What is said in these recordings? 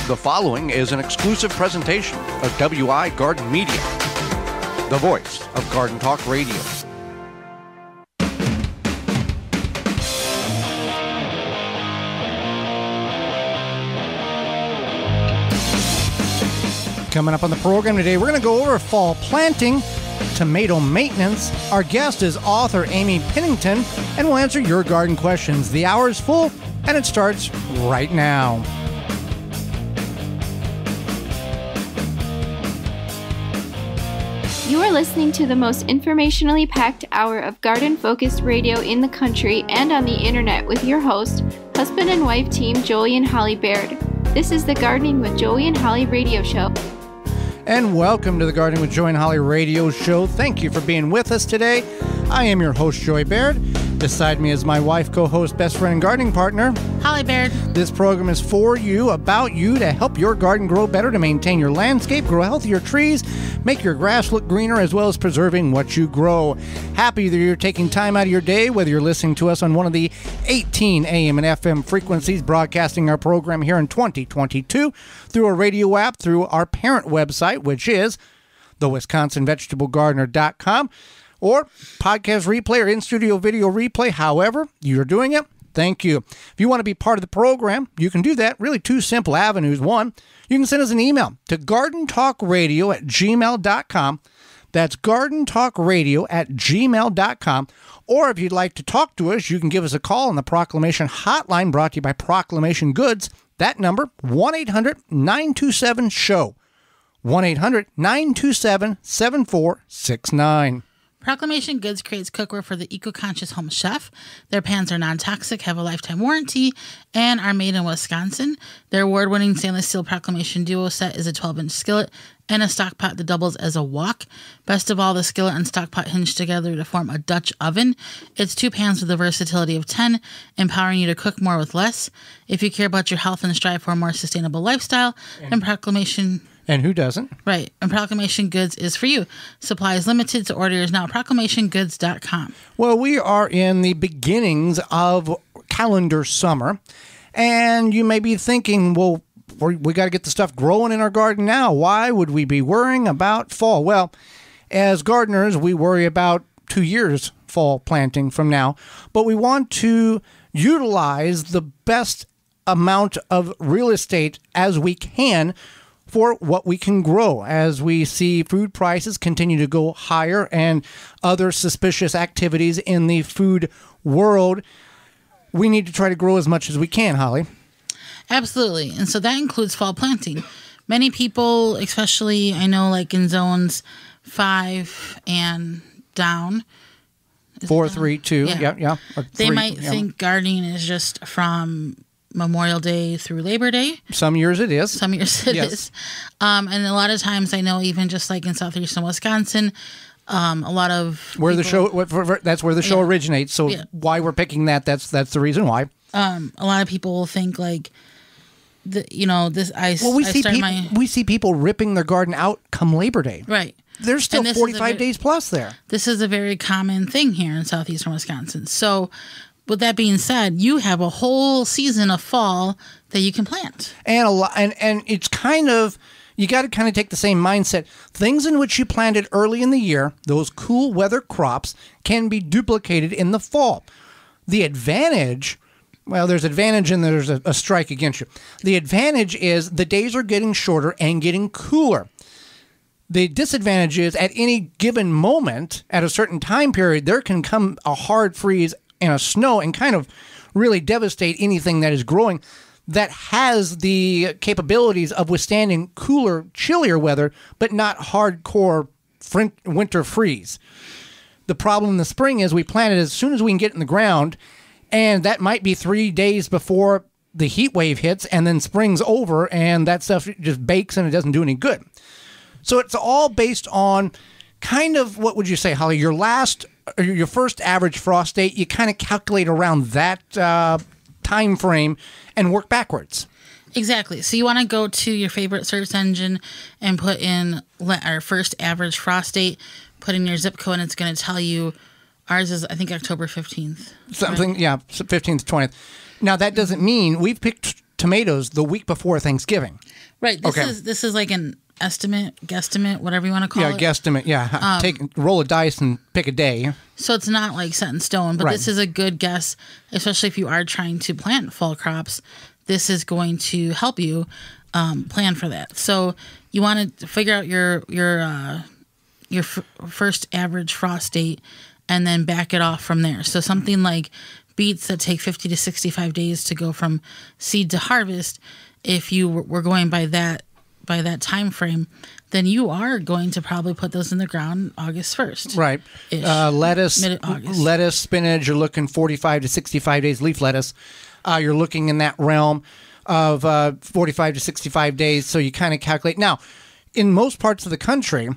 The following is an exclusive presentation of WI Garden Media, the voice of Garden Talk Radio. Coming up on the program today, we're going to go over fall planting, tomato maintenance. Our guest is author Amy Pennington, and we'll answer your garden questions. The hour is full, and it starts right now. You are listening to the most informationally packed hour of garden-focused radio in the country and on the internet with your host, husband and wife team Joey and Holly Baird. This is the Gardening with Joey and Holly radio show. And welcome to the Gardening with Joey and Holly radio show. Thank you for being with us today. I am your host, Joey Baird. Beside me is my wife, co-host, best friend, and gardening partner, Holly Baird. This program is for you, about you, to help your garden grow better, to maintain your landscape, grow healthier trees, make your grass look greener, as well as preserving what you grow. Happy that you're taking time out of your day, whether you're listening to us on one of the 18 AM and FM frequencies, broadcasting our program here in 2022, through a radio app, through our parent website, which is thewisconsinvegetablegardener.com, or podcast replay or in-studio video replay, however you're doing it. Thank you. If you want to be part of the program, you can do that. Really two simple avenues. One, you can send us an email to gardentalkradio@gmail.com. That's gardentalkradio@gmail.com. Or if you'd like to talk to us, you can give us a call on the Proclamation Hotline, brought to you by Proclamation Goods. That number, 1-800-927-SHOW. 1-800-927-7469. Proclamation Goods creates cookware for the eco-conscious home chef. Their pans are non-toxic, have a lifetime warranty, and are made in Wisconsin. Their award-winning stainless steel Proclamation Duo set is a 12-inch skillet and a stock pot that doubles as a wok. Best of all, the skillet and stock pot hinge together to form a Dutch oven. It's two pans with the versatility of 10, empowering you to cook more with less. If you care about your health and strive for a more sustainable lifestyle, then Proclamation... And who doesn't? Right. And Proclamation Goods is for you. Supply is limited, so order is now proclamationgoods.com. Well, we are in the beginnings of calendar summer, and you may be thinking, well, we got to get the stuff growing in our garden now. Why would we be worrying about fall? Well, as gardeners, we worry about 2 years fall planting from now, but we want to utilize the best amount of real estate as we can for what we can grow. As we see food prices continue to go higher and other suspicious activities in the food world, we need to try to grow as much as we can, Holly. Absolutely. And so that includes fall planting. Many people, especially I know like in zones 5 and down. 4, 3, 2. Yeah. They might think gardening is just from Memorial Day through Labor Day. Some years it is. Some years it is. And a lot of times I know even just like in southeastern Wisconsin, a lot of where people, that's where the show originates. So why we're picking that's the reason why. A lot of people will think like, we see people ripping their garden out come Labor Day. Right. There's still 45 days plus there. This is a very common thing here in southeastern Wisconsin. So with that being said, you have a whole season of fall that you can plant. And it's kind of, you got to kind of take the same mindset. Things in which you planted early in the year, those cool weather crops, can be duplicated in the fall. The advantage, well, there's advantage and there's a strike against you. The advantage is the days are getting shorter and getting cooler. The disadvantage is at any given moment, at a certain time period, there can come a hard freeze and a snow and kind of really devastate anything that is growing that has the capabilities of withstanding cooler, chillier weather, but not hardcore winter freeze. The problem in the spring is we plant it as soon as we can get it in the ground, and that might be 3 days before the heat wave hits, and then spring's over, and that stuff just bakes and it doesn't do any good. So it's all based on kind of, what would you say, Holly, your first average frost date, you kind of calculate around that time frame and work backwards. Exactly. So you want to go to your favorite search engine and put in our first average frost date, put in your zip code, and it's going to tell you, ours is, I think, October 15th. Something, right? Yeah, 15th, 20th. Now, that doesn't mean we've picked tomatoes the week before Thanksgiving. Right. This is like an estimate, guesstimate, whatever you want to call it. Yeah, guesstimate. Yeah, roll a dice and pick a day. So it's not like set in stone, but this is a good guess, especially if you are trying to plant fall crops. This is going to help you plan for that. So you want to figure out your first average frost date, and then back it off from there. So something like beets that take 50 to 65 days to go from seed to harvest, if you were going by that time frame, then you are going to probably put those in the ground August 1st. Right. Lettuce, spinach, you're looking 45 to 65 days. Leaf lettuce, you're looking in that realm of 45 to 65 days. So you kind of calculate. Now, in most parts of the country,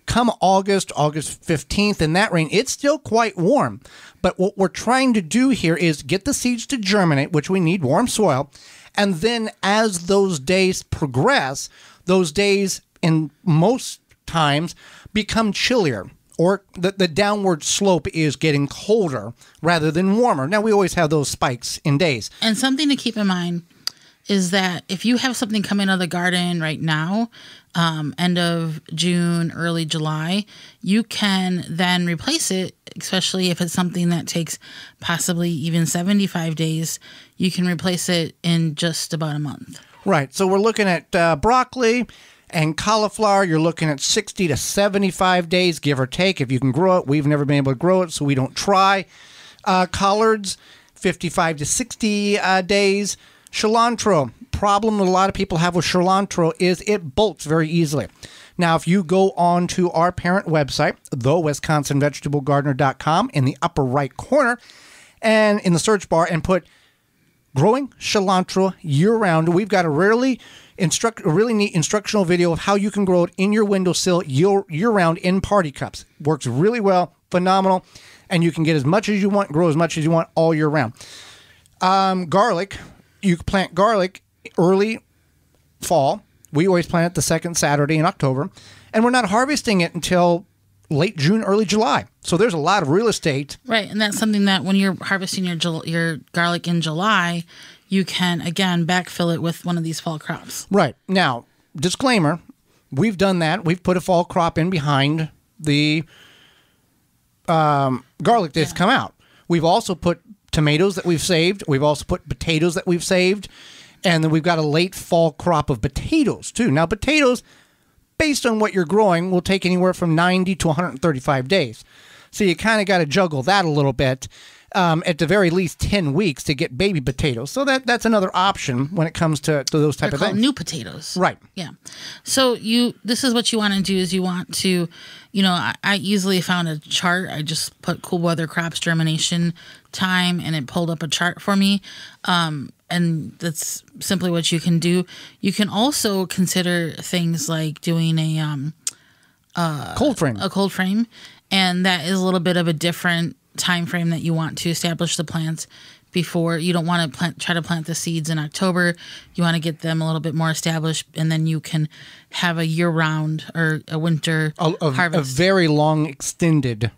come August 15th, in that range, it's still quite warm. But what we're trying to do here is get the seeds to germinate, which we need warm soil. And then as those days progress, those days in most times become chillier, or the downward slope is getting colder rather than warmer. Now, we always have those spikes in days. And something to keep in mind is that if you have something coming out of the garden right now, end of June, early July, you can then replace it, especially if it's something that takes possibly even 75 days. You can replace it in just about a month. Right. So we're looking at broccoli and cauliflower. You're looking at 60 to 75 days, give or take, if you can grow it. We've never been able to grow it, so we don't try. Collards, 55 to 60 days. Cilantro. Problem that a lot of people have with cilantro is it bolts very easily. Now, if you go on to our parent website, thewisconsinvegetablegardener.com, in the upper right corner, and in the search bar, and put growing cilantro year-round, we've got a really neat instructional video of how you can grow it in your windowsill year-round in party cups. Works really well, phenomenal, and you can get as much as you want, grow as much as you want all year round. Garlic. You plant garlic early fall. We always plant it the second Saturday in October. And we're not harvesting it until late June, early July. So there's a lot of real estate. Right. And that's something that when you're harvesting your garlic in July, you can, again, backfill it with one of these fall crops. Right. Now, disclaimer, we've done that. We've put a fall crop in behind the garlic that's come out. We've also put tomatoes that we've saved. We've also put potatoes that we've saved. And then we've got a late fall crop of potatoes, too. Now, potatoes, based on what you're growing, will take anywhere from 90 to 135 days. So you kind of got to juggle that a little bit. At the very least 10 weeks to get baby potatoes. So that's another option when it comes to those type of things. New potatoes. Right. Yeah. So this is what you want to do is you want to, I easily found a chart. I just put cool weather crops germination time and it pulled up a chart for me. And that's simply what you can do. You can also consider things like doing a cold frame. A cold frame. And that is a little bit of a different time frame that you want to establish the plants before. You don't want to try to plant the seeds in October. You want to get them a little bit more established, and then you can have a year-round or a winter harvest. A very long, extended,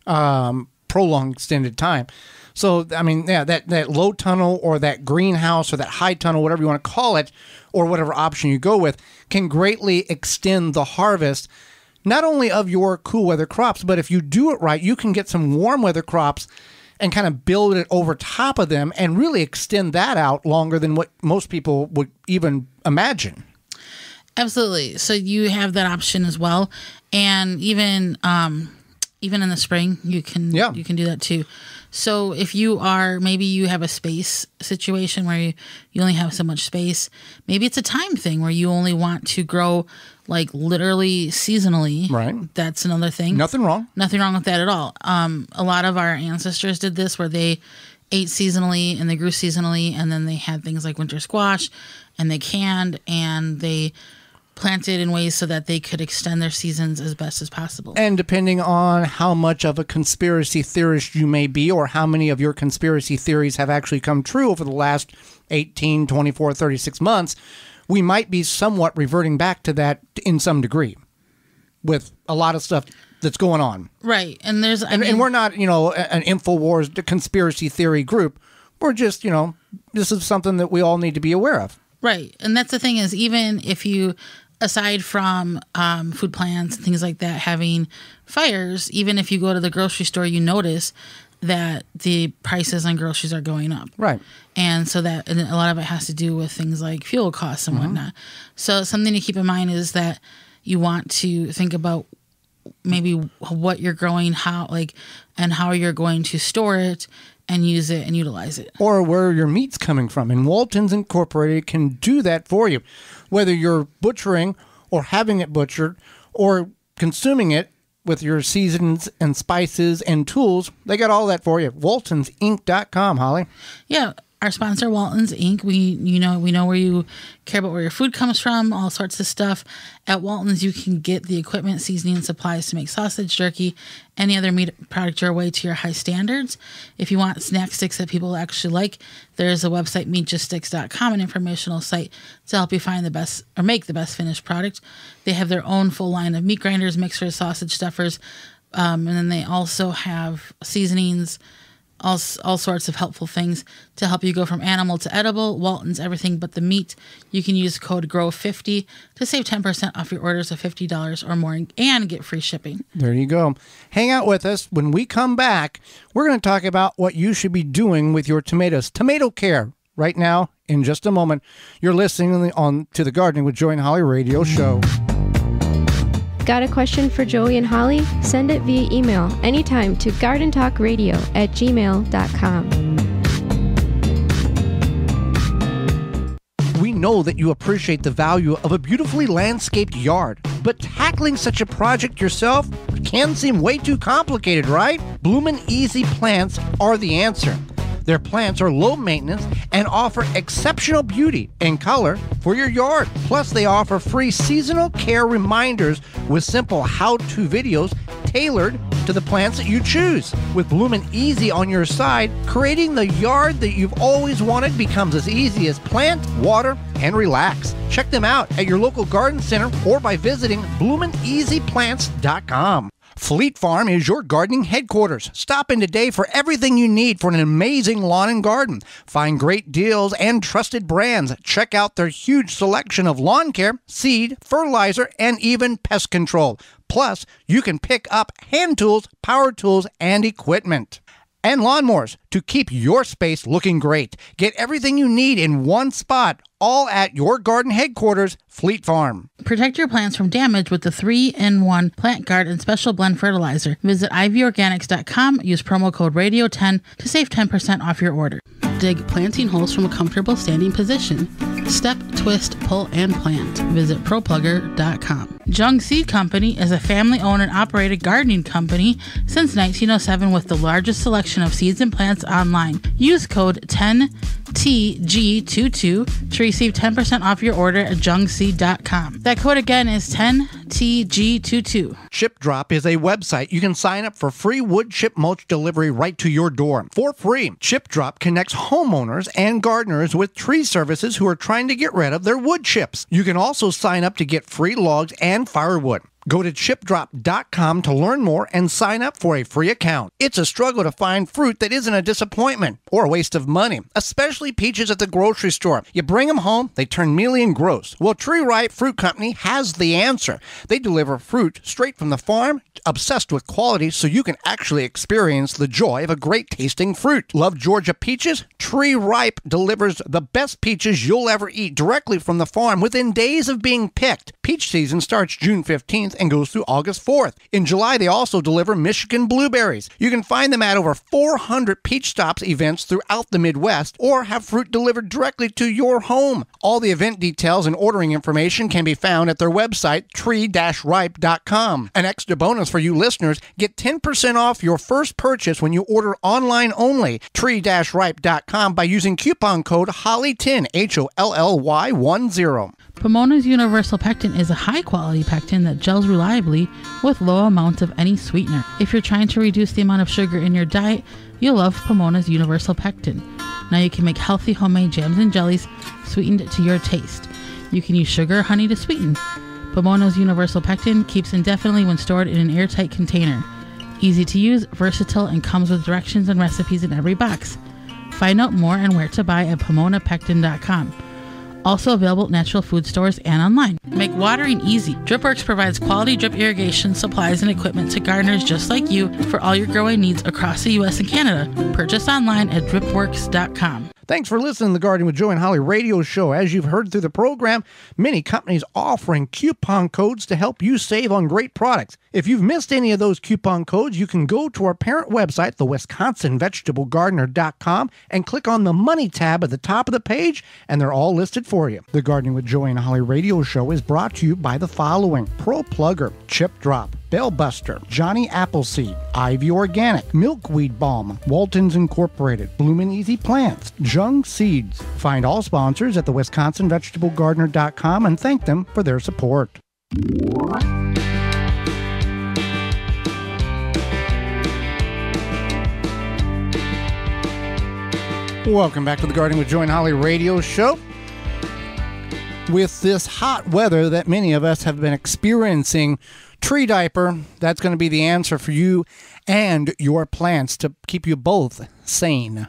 prolonged, extended time. So, I mean, yeah, that low tunnel or that greenhouse or that high tunnel, whatever you want to call it, or whatever option you go with, can greatly extend the harvest, not only of your cool weather crops, but if you do it right, you can get some warm weather crops and kind of build it over top of them and really extend that out longer than what most people would even imagine. Absolutely. So you have that option as well. And even in the spring, you can do that too. So if maybe you have a space situation where you only have so much space, maybe it's a time thing where you only want to grow like literally seasonally. Right. That's another thing. Nothing wrong with that at all. A lot of our ancestors did this where they ate seasonally and they grew seasonally, and then they had things like winter squash and they canned and they planted in ways so that they could extend their seasons as best as possible. And depending on how much of a conspiracy theorist you may be, or how many of your conspiracy theories have actually come true over the last 18, 24, 36 months, we might be somewhat reverting back to that in some degree with a lot of stuff that's going on. Right. And and we're not, an InfoWars conspiracy theory group. We're just, this is something that we all need to be aware of. Right. And that's the thing is, even if you, aside from food plants and things like that, having fires, even if you go to the grocery store, you notice that the prices on groceries are going up. Right. And so and a lot of it has to do with things like fuel costs and whatnot. So something to keep in mind is that you want to think about maybe what you're growing, and how you're going to store it and use it and utilize it. Or where your meat's coming from. And Walton's Incorporated can do that for you. Whether you're butchering or having it butchered or consuming it with your seasons and spices and tools, they got all that for you. WaltonsInc.com, Holly. Yeah. Our sponsor, Walton's Inc. We know where you care about where your food comes from, all sorts of stuff. At Walton's, you can get the equipment, seasoning, and supplies to make sausage, jerky, any other meat product your way to your high standards. If you want snack sticks that people actually like, there's a website, meatjuststicks.com, an informational site to help you find the best or make the best finished product. They have their own full line of meat grinders, mixers, sausage stuffers, and then they also have seasonings, all sorts of helpful things to help you go from animal to edible. Walton's everything but the meat. You can use code GROW50 to save 10% off your orders of $50 or more and get free shipping. There you go. Hang out with us. When we come back, we're going to talk about what you should be doing with your tomatoes. Tomato care right now in just a moment. You're listening to the Gardening with Joy and Holly radio show. Got a question for Joey and Holly? Send it via email anytime to gardentalkradio@gmail.com. We know that you appreciate the value of a beautifully landscaped yard, but tackling such a project yourself can seem way too complicated, right? Bloomin' Easy plants are the answer. Their plants are low maintenance and offer exceptional beauty and color for your yard. Plus, they offer free seasonal care reminders with simple how-to videos tailored to the plants that you choose. With Bloomin' Easy on your side, creating the yard that you've always wanted becomes as easy as plant, water, and relax. Check them out at your local garden center or by visiting bloomineasyplants.com. Fleet Farm is your gardening headquarters. Stop in today for everything you need for an amazing lawn and garden. Find great deals and trusted brands. Check out their huge selection of lawn care, seed, fertilizer, and even pest control. Plus, you can pick up hand tools, power tools, and equipment. And lawnmowers to keep your space looking great. Get everything you need in one spot, all at your garden headquarters, Fleet Farm. Protect your plants from damage with the 3-in-1 Plant Guard and Special Blend Fertilizer. Visit ivorganics.com. Use promo code Radio10 to save 10% off your order. Dig planting holes from a comfortable standing position. Step, twist, pull, and plant. Visit ProPlugger.com. Jung Seed Company is a family-owned and operated gardening company since 1907 with the largest selection of seeds and plants online. Use code 10TG22 to receive 10% off your order at jungseed.com. That code again is 10TG22. Chip Drop is a website you can sign up for free wood chip mulch delivery right to your door for free. Chip Drop connects homeowners and gardeners with tree services who are trying to get rid of their wood chips. You can also sign up to get free logs and firewood. Go to chipdrop.com to learn more and sign up for a free account. It's a struggle to find fruit that isn't a disappointment or a waste of money, especially peaches at the grocery store. You bring them home, they turn mealy and gross. Well, Tree Ripe Fruit Company has the answer. They deliver fruit straight from the farm, obsessed with quality, so you can actually experience the joy of a great tasting fruit. Love Georgia peaches? Tree Ripe delivers the best peaches you'll ever eat directly from the farm within days of being picked. Peach season starts June 15th and goes through August 4th. In July, they also deliver Michigan blueberries. You can find them at over 400 Peach Stops events throughout the Midwest or have fruit delivered directly to your home. All the event details and ordering information can be found at their website, tree-ripe.com. An extra bonus for you listeners, get 10% off your first purchase when you order online only, tree-ripe.com, by using coupon code HOLLY10, HOLLY10. Pomona's Universal Pectin is a high-quality pectin that gels reliably with low amounts of any sweetener. If you're trying to reduce the amount of sugar in your diet, you'll love Pomona's Universal Pectin. Now you can make healthy homemade jams and jellies sweetened to your taste. You can use sugar or honey to sweeten. Pomona's Universal Pectin keeps indefinitely when stored in an airtight container. Easy to use, versatile, and comes with directions and recipes in every box. Find out more and where to buy at PomonaPectin.com. Also available at natural food stores and online. Make watering easy. DripWorks provides quality drip irrigation supplies and equipment to gardeners just like you for all your growing needs across the U.S. and Canada. Purchase online at dripworks.com. Thanks for listening to the Gardening with Joy and Holly radio show. As you've heard through the program, many companies offering coupon codes to help you save on great products. If you've missed any of those coupon codes, you can go to our parent website, the WisconsinVegetableGardener.com, and click on the Money tab at the top of the page, and they're all listed for you. The Gardening with Joy and Holly radio show is brought to you by the following: Pro Plugger, Chip Drop, Bellbuster, Johnny Appleseed, Ivy Organic, Milkweed Balm, Walton's Incorporated, Bloomin' Easy Plants, Jung Seeds. Find all sponsors at the WisconsinVegetableGardener.com and thank them for their support. Welcome back to the Gardening with Joy and Holly radio show. With this hot weather that many of us have been experiencing, tree diaper, that's going to be the answer for you and your plants to keep you both sane.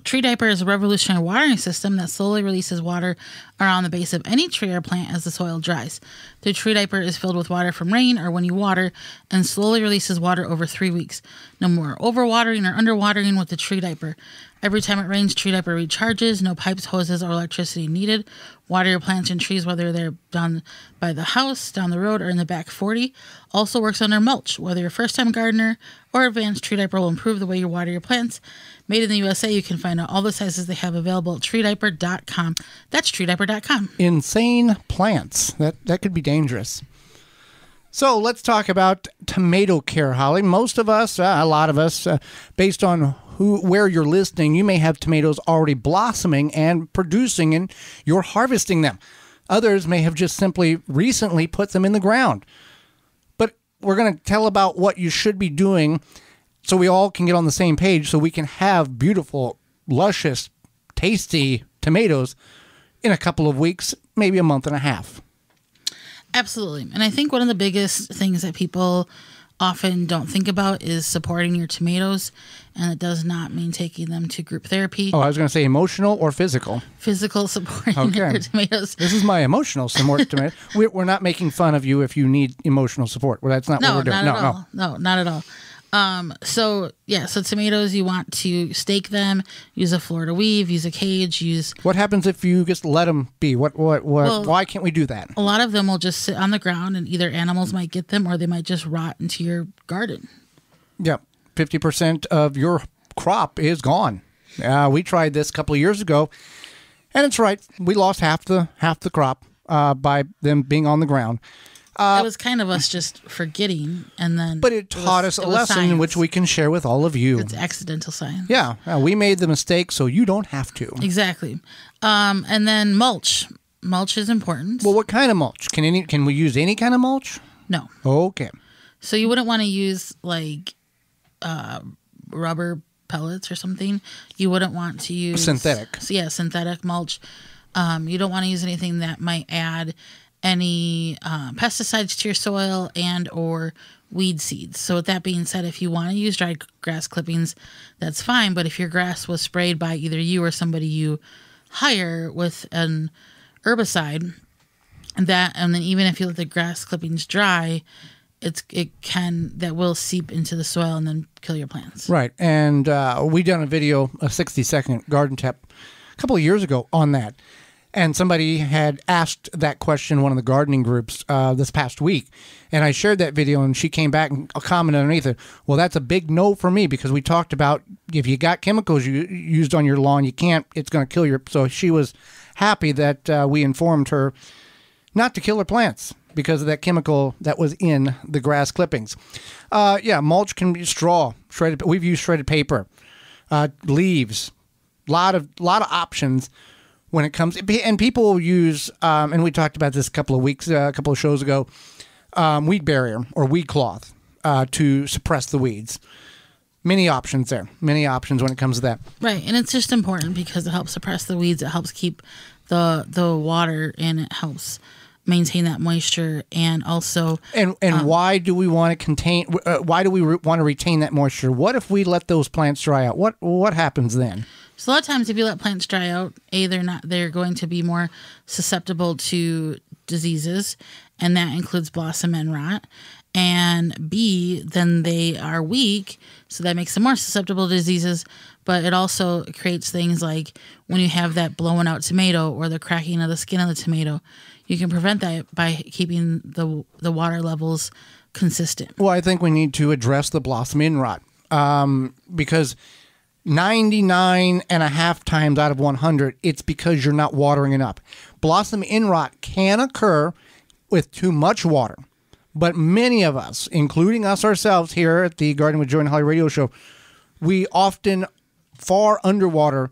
Tree diaper is a revolutionary watering system that slowly releases water around the base of any tree or plant as the soil dries. The tree diaper is filled with water from rain or when you water and slowly releases water over 3 weeks. No more overwatering or underwatering with the tree diaper. Every time it rains, tree diaper recharges. No pipes, hoses, or electricity needed. Water your plants and trees, whether they're down by the house, down the road, or in the back 40. Also works under mulch. Whether you're a first-time gardener or advanced, tree diaper will improve the way you water your plants. Made in the USA, you can find out all the sizes they have available at treediaper.com. That's treediaper.com. Insane plants. That could be dangerous. So let's talk about tomato care, Holly. Most of us, a lot of us, based on where you're listening, you may have tomatoes already blossoming and producing, and you're harvesting them. Others may have just simply recently put them in the ground. But we're going to tell about what you should be doing so we all can get on the same page so we can have beautiful, luscious, tasty tomatoes in a couple of weeks, maybe a month and a half. Absolutely. And I think one of the biggest things that people often don't think about is supporting your tomatoes, and it does not mean taking them to group therapy. Oh, I was going to say emotional or physical. Physical supporting your tomatoes. This is my emotional support tomato. We're not making fun of you if you need emotional support. Well, that's not what we're doing. No, not at all. So tomatoes, you want to stake them, use a Florida weave, use a cage, What happens if you just let them be? Why can't we do that? A lot of them will just sit on the ground and either animals might get them or they might just rot into your garden. Yep. 50% of your crop is gone. We tried this a couple of years ago, and it's right. We lost half the crop by them being on the ground. It was kind of us just forgetting, and then... But it taught us a lesson which we can share with all of you. It's accidental science. Yeah, we made the mistake, so you don't have to. Exactly. And then mulch. Mulch is important. Well, what kind of mulch? Can we use any kind of mulch? No. Okay. So you wouldn't want to use, rubber pellets or something. You wouldn't want to use... Synthetic. Synthetic mulch. You don't want to use anything that might add any pesticides to your soil and or weed seeds. So with that being said, if you want to use dried grass clippings, that's fine. But if your grass was sprayed by either you or somebody you hire with an herbicide, and then even if you let the grass clippings dry, that will seep into the soil and then kill your plants. Right. And we done a video, a 60-second garden tip, a couple of years ago on that. And somebody had asked that question in one of the gardening groups this past week. And I shared that video, and she came back and commented underneath it, well, that's a big no for me, because we talked about if you got chemicals used on your lawn, it's going to kill your... So she was happy that we informed her not to kill her plants because of that chemical that was in the grass clippings. Mulch can be straw, shredded. We've used shredded paper, leaves, lot of options when it comes, and people use, and we talked about this a couple of shows ago, weed barrier or weed cloth to suppress the weeds. Many options there. Many options when it comes to that. Right, and it's just important because it helps suppress the weeds. It helps keep the water, and it helps maintain that moisture, and also why do we want to want to retain that moisture? What if we let those plants dry out? What happens then? So a lot of times if you let plants dry out, they're going to be more susceptible to diseases, and that includes blossom end rot. And B, then they are weak, so that makes them more susceptible to diseases. But it also creates things like when you have that blowing out tomato or the cracking of the skin of the tomato, you can prevent that by keeping the water levels consistent. Well, I think we need to address the blossom end rot because 99.5 times out of 100, it's because you're not watering enough. Blossom end rot can occur with too much water. But many of us, including us ourselves here at the Garden with Joy and Holly radio show, we often far underwater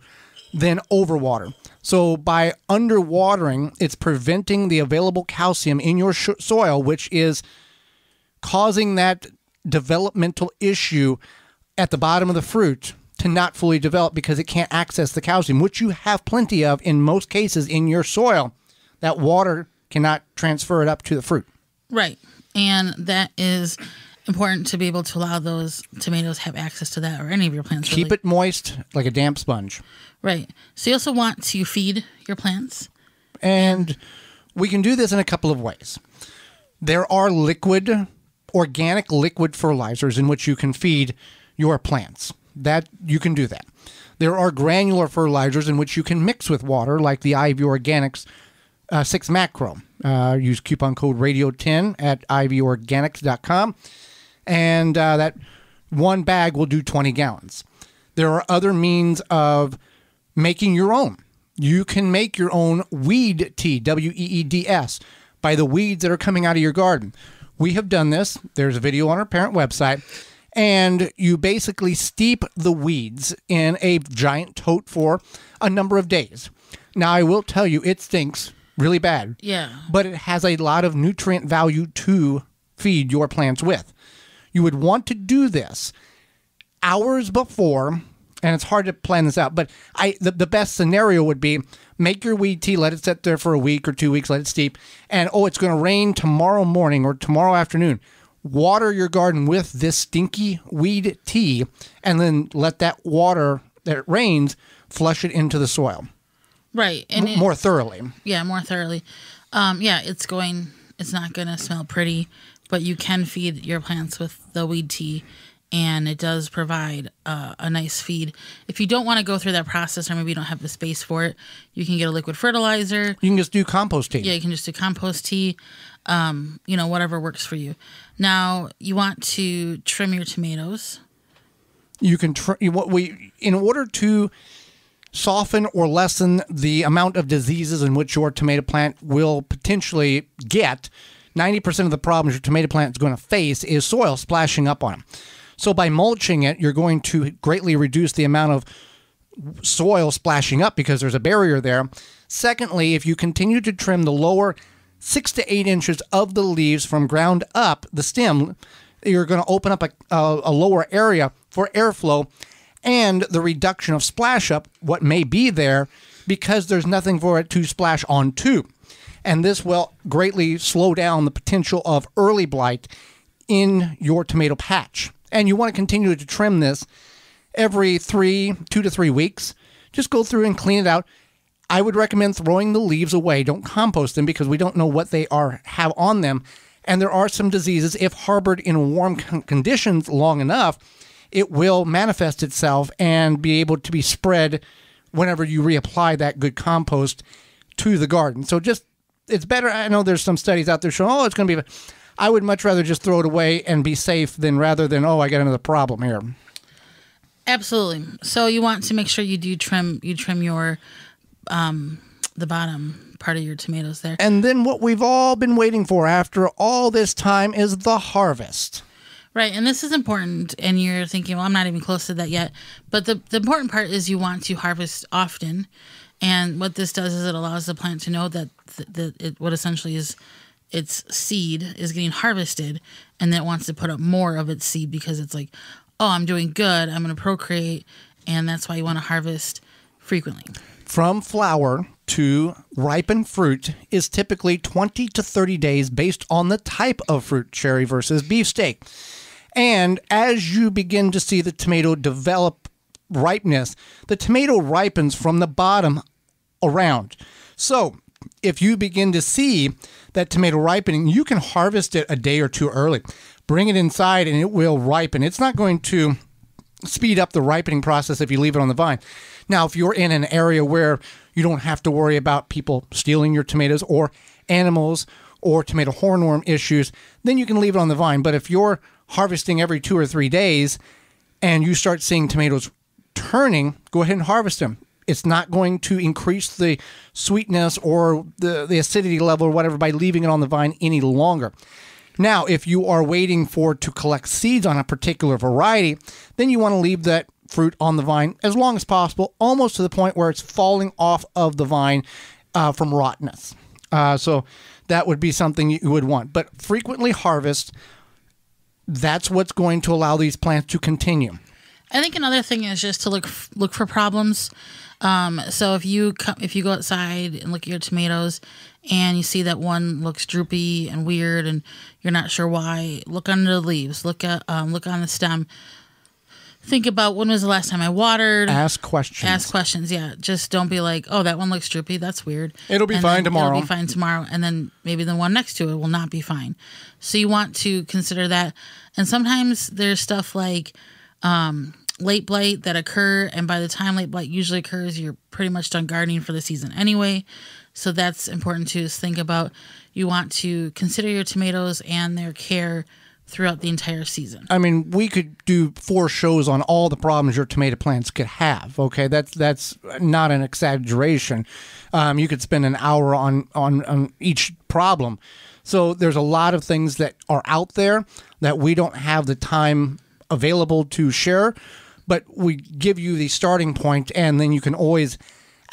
than overwater. So by underwatering, it's preventing the available calcium in your soil, which is causing that developmental issue at the bottom of the fruit to not fully develop because it can't access the calcium, which you have plenty of in most cases in your soil. That water cannot transfer it up to the fruit. Right. And that is important to be able to allow those tomatoes have access to that, or any of your plants. Keep it moist like a damp sponge. Right. So you also want to feed your plants. And we can do this in a couple of ways. There are organic liquid fertilizers in which you can feed your plants. That you can do that. There are granular fertilizers in which you can mix with water, like the IV Organics 6 Macro. Use coupon code radio10 at ivorganics.com, and that one bag will do 20 gallons. There are other means of making your own. You can make your own weed tea, WEEDS, by the weeds that are coming out of your garden. We have done this. There's a video on our parent website. And you basically steep the weeds in a giant tote for a number of days. Now, I will tell you, it stinks really bad. Yeah. But it has a lot of nutrient value to feed your plants with. You would want to do this hours before, and it's hard to plan this out, but the best scenario would be make your weed tea, let it sit there for a week or 2 weeks, let it steep, and it's going to rain tomorrow morning or tomorrow afternoon. Water your garden with this stinky weed tea, and then let that water that rains flush it into the soil. Right. And more thoroughly. Yeah, more thoroughly. It's not going to smell pretty, but you can feed your plants with the weed tea, and it does provide a nice feed. If you don't want to go through that process, or maybe you don't have the space for it, you can get a liquid fertilizer. You can just do compost tea. Yeah, you can just do compost tea, whatever works for you. Now, you want to trim your tomatoes. You can in order to soften or lessen the amount of diseases in which your tomato plant will potentially get, 90% of the problems your tomato plant is going to face is soil splashing up on them. So by mulching it, you're going to greatly reduce the amount of soil splashing up because there's a barrier there. Secondly, if you continue to trim the lower 6 to 8 inches of the leaves from ground up, the stem, you're going to open up a lower area for airflow and the reduction of splash up, what may be there, because there's nothing for it to splash onto. And this will greatly slow down the potential of early blight in your tomato patch. And you want to continue to trim this every 2 to 3 weeks. Just go through and clean it out. I would recommend throwing the leaves away. Don't compost them because we don't know what they have on them. And there are some diseases, if harbored in warm conditions long enough, it will manifest itself and be able to be spread whenever you reapply that good compost to the garden. So it's better. I know there's some studies out there showing, it's going to be, I would much rather just throw it away and be safe rather than, I got another problem here. Absolutely. So you want to make sure you trim your, the bottom part of your tomatoes there. And then what we've all been waiting for after all this time is the harvest. Right, and this is important, and you're thinking, well, I'm not even close to that yet. But the important part is you want to harvest often, and what this does is it allows the plant to know that what essentially is its seed is getting harvested, and then it wants to put up more of its seed because it's like, I'm doing good, I'm going to procreate, and that's why you want to harvest frequently. From flower to ripen fruit is typically 20 to 30 days based on the type of fruit, cherry versus beefsteak. And as you begin to see the tomato develop ripeness, the tomato ripens from the bottom around. So if you begin to see that tomato ripening, you can harvest it a day or two early. Bring it inside and it will ripen. It's not going to speed up the ripening process if you leave it on the vine. Now, if you're in an area where you don't have to worry about people stealing your tomatoes or animals or tomato hornworm issues, then you can leave it on the vine. But if you're harvesting every 2 or 3 days and you start seeing tomatoes turning, go ahead and harvest them. It's not going to increase the sweetness or the acidity level or whatever by leaving it on the vine any longer. Now, if you are waiting to collect seeds on a particular variety, then you want to leave that fruit on the vine as long as possible, almost to the point where it's falling off of the vine from rottenness. So that would be something you would want. But frequently harvest, that's what's going to allow these plants to continue. I think another thing is just to look for problems. So if you go outside and look at your tomatoes and you see that one looks droopy and weird and you're not sure why, look under the leaves, look on the stem. Think about when was the last time I watered. Ask questions. Yeah. Just don't be like, oh, that one looks droopy. That's weird. It'll be fine tomorrow. It'll be fine tomorrow. And then maybe the one next to it will not be fine. So you want to consider that. And sometimes there's stuff like late blight that occur. And by the time late blight usually occurs, you're pretty much done gardening for the season anyway. So that's important too, is think about, you want to consider your tomatoes and their care throughout the entire season. I mean, we could do 4 shows on all the problems your tomato plants could have. Okay, that's not an exaggeration. You could spend an hour on each problem. So there's a lot of things that are out there that we don't have the time available to share, but we give you the starting point, and then you can always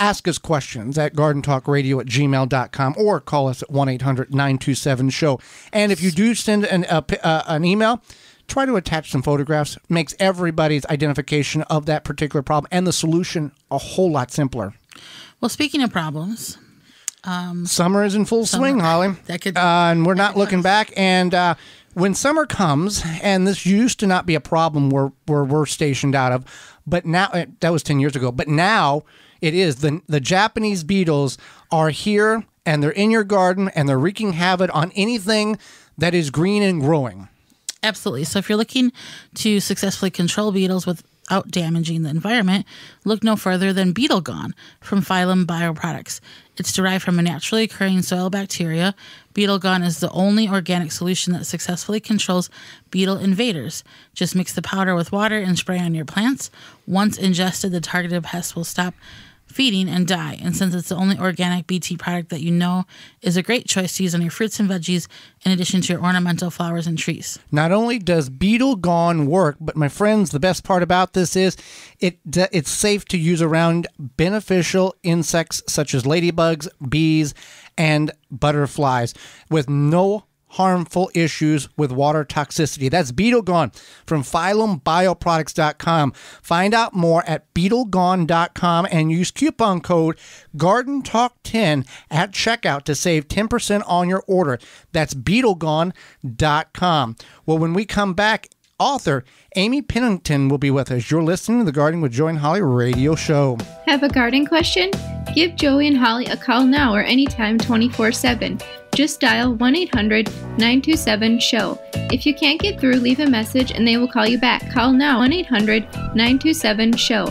ask us questions at gardentalkradio@gmail.com or call us at 1-800-927-SHOW. And if you do send an email, try to attach some photographs. Makes everybody's identification of that particular problem and the solution a whole lot simpler. Well, speaking of problems, summer is in full swing, Holly. And we're not looking back. And when summer comes, and this used to not be a problem where we're stationed out of, but now, that was 10 years ago, but now it is. The Japanese beetles are here, and they're in your garden, and they're wreaking havoc on anything that is green and growing. Absolutely. So if you're looking to successfully control beetles without damaging the environment, look no further than Beetle Gone from Phylum Bioproducts. It's derived from a naturally occurring soil bacteria. Beetle Gone is the only organic solution that successfully controls beetle invaders. Just mix the powder with water and spray on your plants. Once ingested, the targeted pests will stop feeding and die. And since it's the only organic BT product that you know, is a great choice to use on your fruits and veggies in addition to your ornamental flowers and trees. Not only does Beetle Gone work, but my friends, the best part about this is it's safe to use around beneficial insects such as ladybugs, bees, and butterflies with no harmful issues with water toxicity. That's Beetle Gone from PhylumBioproducts.com. Find out more at BeetleGone.com and use coupon code GardenTalk10 at checkout to save 10% on your order. That's BeetleGone.com. Well, when we come back, author Amy Pennington will be with us. You're listening to the Gardening with Joey and Holly radio show. Have a garden question? Give Joey and Holly a call now or anytime 24/7. Just dial 1-800-927-SHOW. If you can't get through, leave a message and they will call you back. Call now, 1-800-927-SHOW.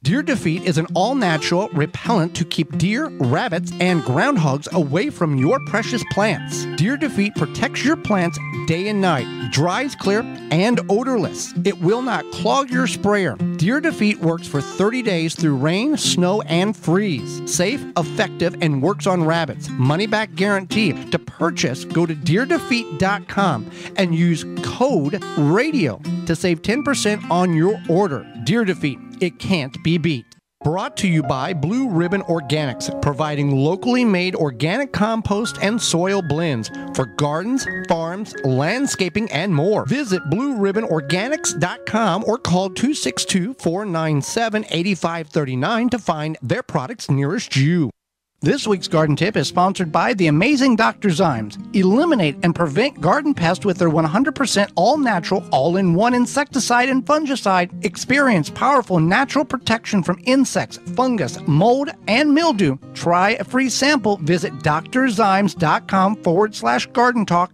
Deer Defeat is an all-natural repellent to keep deer, rabbits, and groundhogs away from your precious plants. Deer Defeat protects your plants day and night, dries clear, and odorless. It will not clog your sprayer. Deer Defeat works for 30 days through rain, snow, and freeze. Safe, effective, and works on rabbits. Money-back guarantee. To purchase, go to DeerDefeat.com and use code RADIO to save 10% on your order. Deer Defeat. It can't be beat. Brought to you by Blue Ribbon Organics, providing locally made organic compost and soil blends for gardens, farms, landscaping, and more. Visit BlueRibbonOrganics.com or call 262-497-8539 to find their products nearest you. This week's garden tip is sponsored by the amazing Dr. Zymes. Eliminate and prevent garden pests with their 100% all-natural, all-in-one insecticide and fungicide. Experience powerful natural protection from insects, fungus, mold, and mildew. Try a free sample. Visit drzymes.com/garden talk.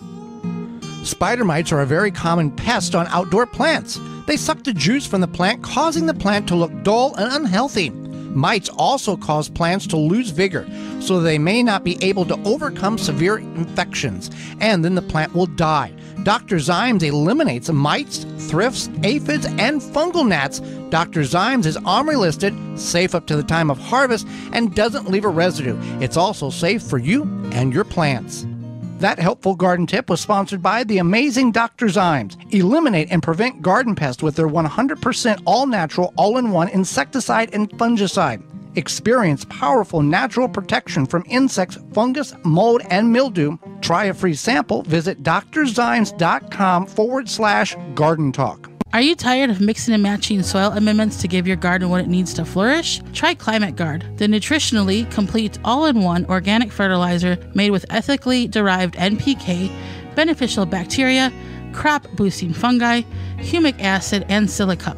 Spider mites are a very common pest on outdoor plants. They suck the juice from the plant, causing the plant to look dull and unhealthy. Mites also cause plants to lose vigor, so they may not be able to overcome severe infections, and then the plant will die. Dr. Zymes eliminates mites, thrifts, aphids, and fungal gnats. Dr. Zymes is OMRI listed, safe up to the time of harvest, and doesn't leave a residue. It's also safe for you and your plants. That helpful garden tip was sponsored by the amazing Dr. Zymes. Eliminate and prevent garden pests with their 100% all-natural, all-in-one insecticide and fungicide. Experience powerful natural protection from insects, fungus, mold, and mildew. Try a free sample. Visit drzymes.com/garden talk. Are you tired of mixing and matching soil amendments to give your garden what it needs to flourish? Try Climate Guard, the nutritionally complete all-in-one organic fertilizer made with ethically derived NPK, beneficial bacteria, crop-boosting fungi, humic acid, and silica.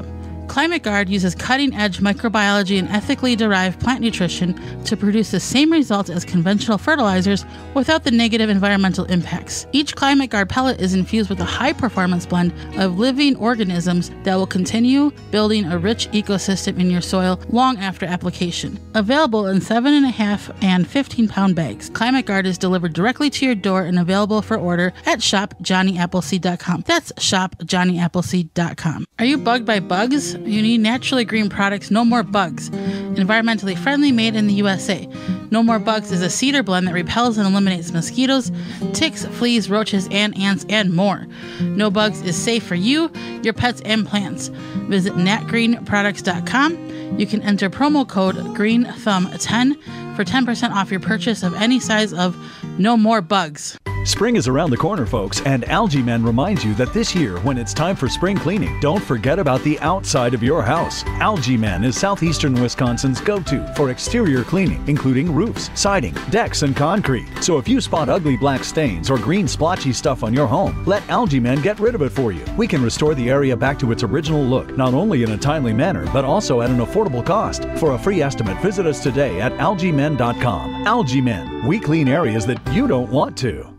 Climate Guard uses cutting-edge microbiology and ethically derived plant nutrition to produce the same results as conventional fertilizers without the negative environmental impacts. Each Climate Guard pellet is infused with a high-performance blend of living organisms that will continue building a rich ecosystem in your soil long after application. Available in 7.5 and 15-pound bags, Climate Guard is delivered directly to your door and available for order at shopjohnnyAppleseed.com. That's shopjohnnyAppleseed.com. Are you bugged by bugs? You need naturally green products, No More Bugs. Environmentally friendly, made in the USA. No More Bugs is a cedar blend that repels and eliminates mosquitoes, ticks, fleas, roaches, and ants, and more. No Bugs is safe for you, your pets, and plants. Visit natgreenproducts.com. You can enter promo code GREENTHUMB10 for 10% off your purchase of any size of No More Bugs. Spring is around the corner, folks, and Algae Men reminds you that this year, when it's time for spring cleaning, don't forget about the outside of your house. Algae Men is southeastern Wisconsin's go-to for exterior cleaning, including roofs, siding, decks, and concrete. So if you spot ugly black stains or green splotchy stuff on your home, let Algae Men get rid of it for you. We can restore the area back to its original look, not only in a timely manner, but also at an affordable cost. For a free estimate, visit us today at algaemen.com. Algae Men, we clean areas that you don't want to.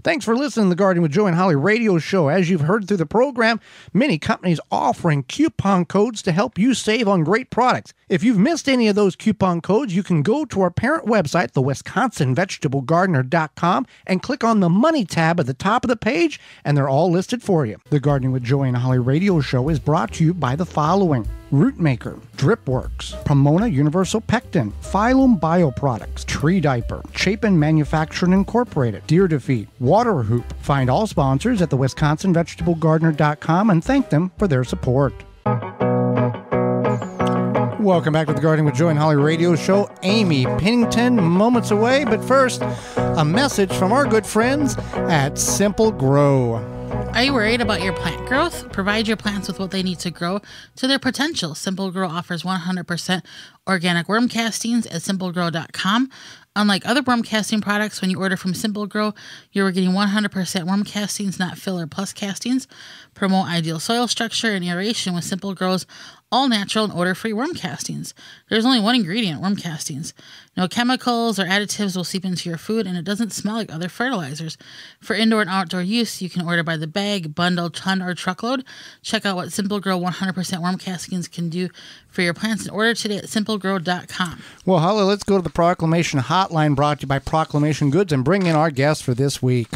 Thanks for listening to the Gardening with Joe and Holly radio show. As you've heard through the program, many companies offering coupon codes to help you save on great products. If you've missed any of those coupon codes, you can go to our parent website, the WisconsinVegetableGardener.com, and click on the Money tab at the top of the page, and they're all listed for you. The Gardening with Joe and Holly radio show is brought to you by the following: Rootmaker, Dripworks, Pomona Universal Pectin, Phylum Bioproducts, Tree Diaper, Chapin Manufacturing Incorporated, Deer Defeat, Water Hoop. Find all sponsors at the WisconsinVegetableGardener.com and thank them for their support. Welcome back to the Gardening with Joe and Holly radio show. Amy Pennington moments away, but first, a message from our good friends at Simple Grow. Are you worried about your plant growth? Provide your plants with what they need to grow to their potential. Simple Grow offers 100% organic worm castings at simplegrow.com. Unlike other worm casting products, when you order from Simple Grow, you're getting 100% worm castings, not filler plus castings. Promote ideal soil structure and aeration with Simple Grow's all-natural and odor-free worm castings. There's only one ingredient, worm castings. No chemicals or additives will seep into your food, and it doesn't smell like other fertilizers. For indoor and outdoor use, you can order by the bag, bundle, ton, or truckload. Check out what Simple Grow 100% worm castings can do for your plants and order today at simplegrow.com. Well, Holly, let's go to the Proclamation Hotline, brought to you by Proclamation Goods, and bring in our guest for this week.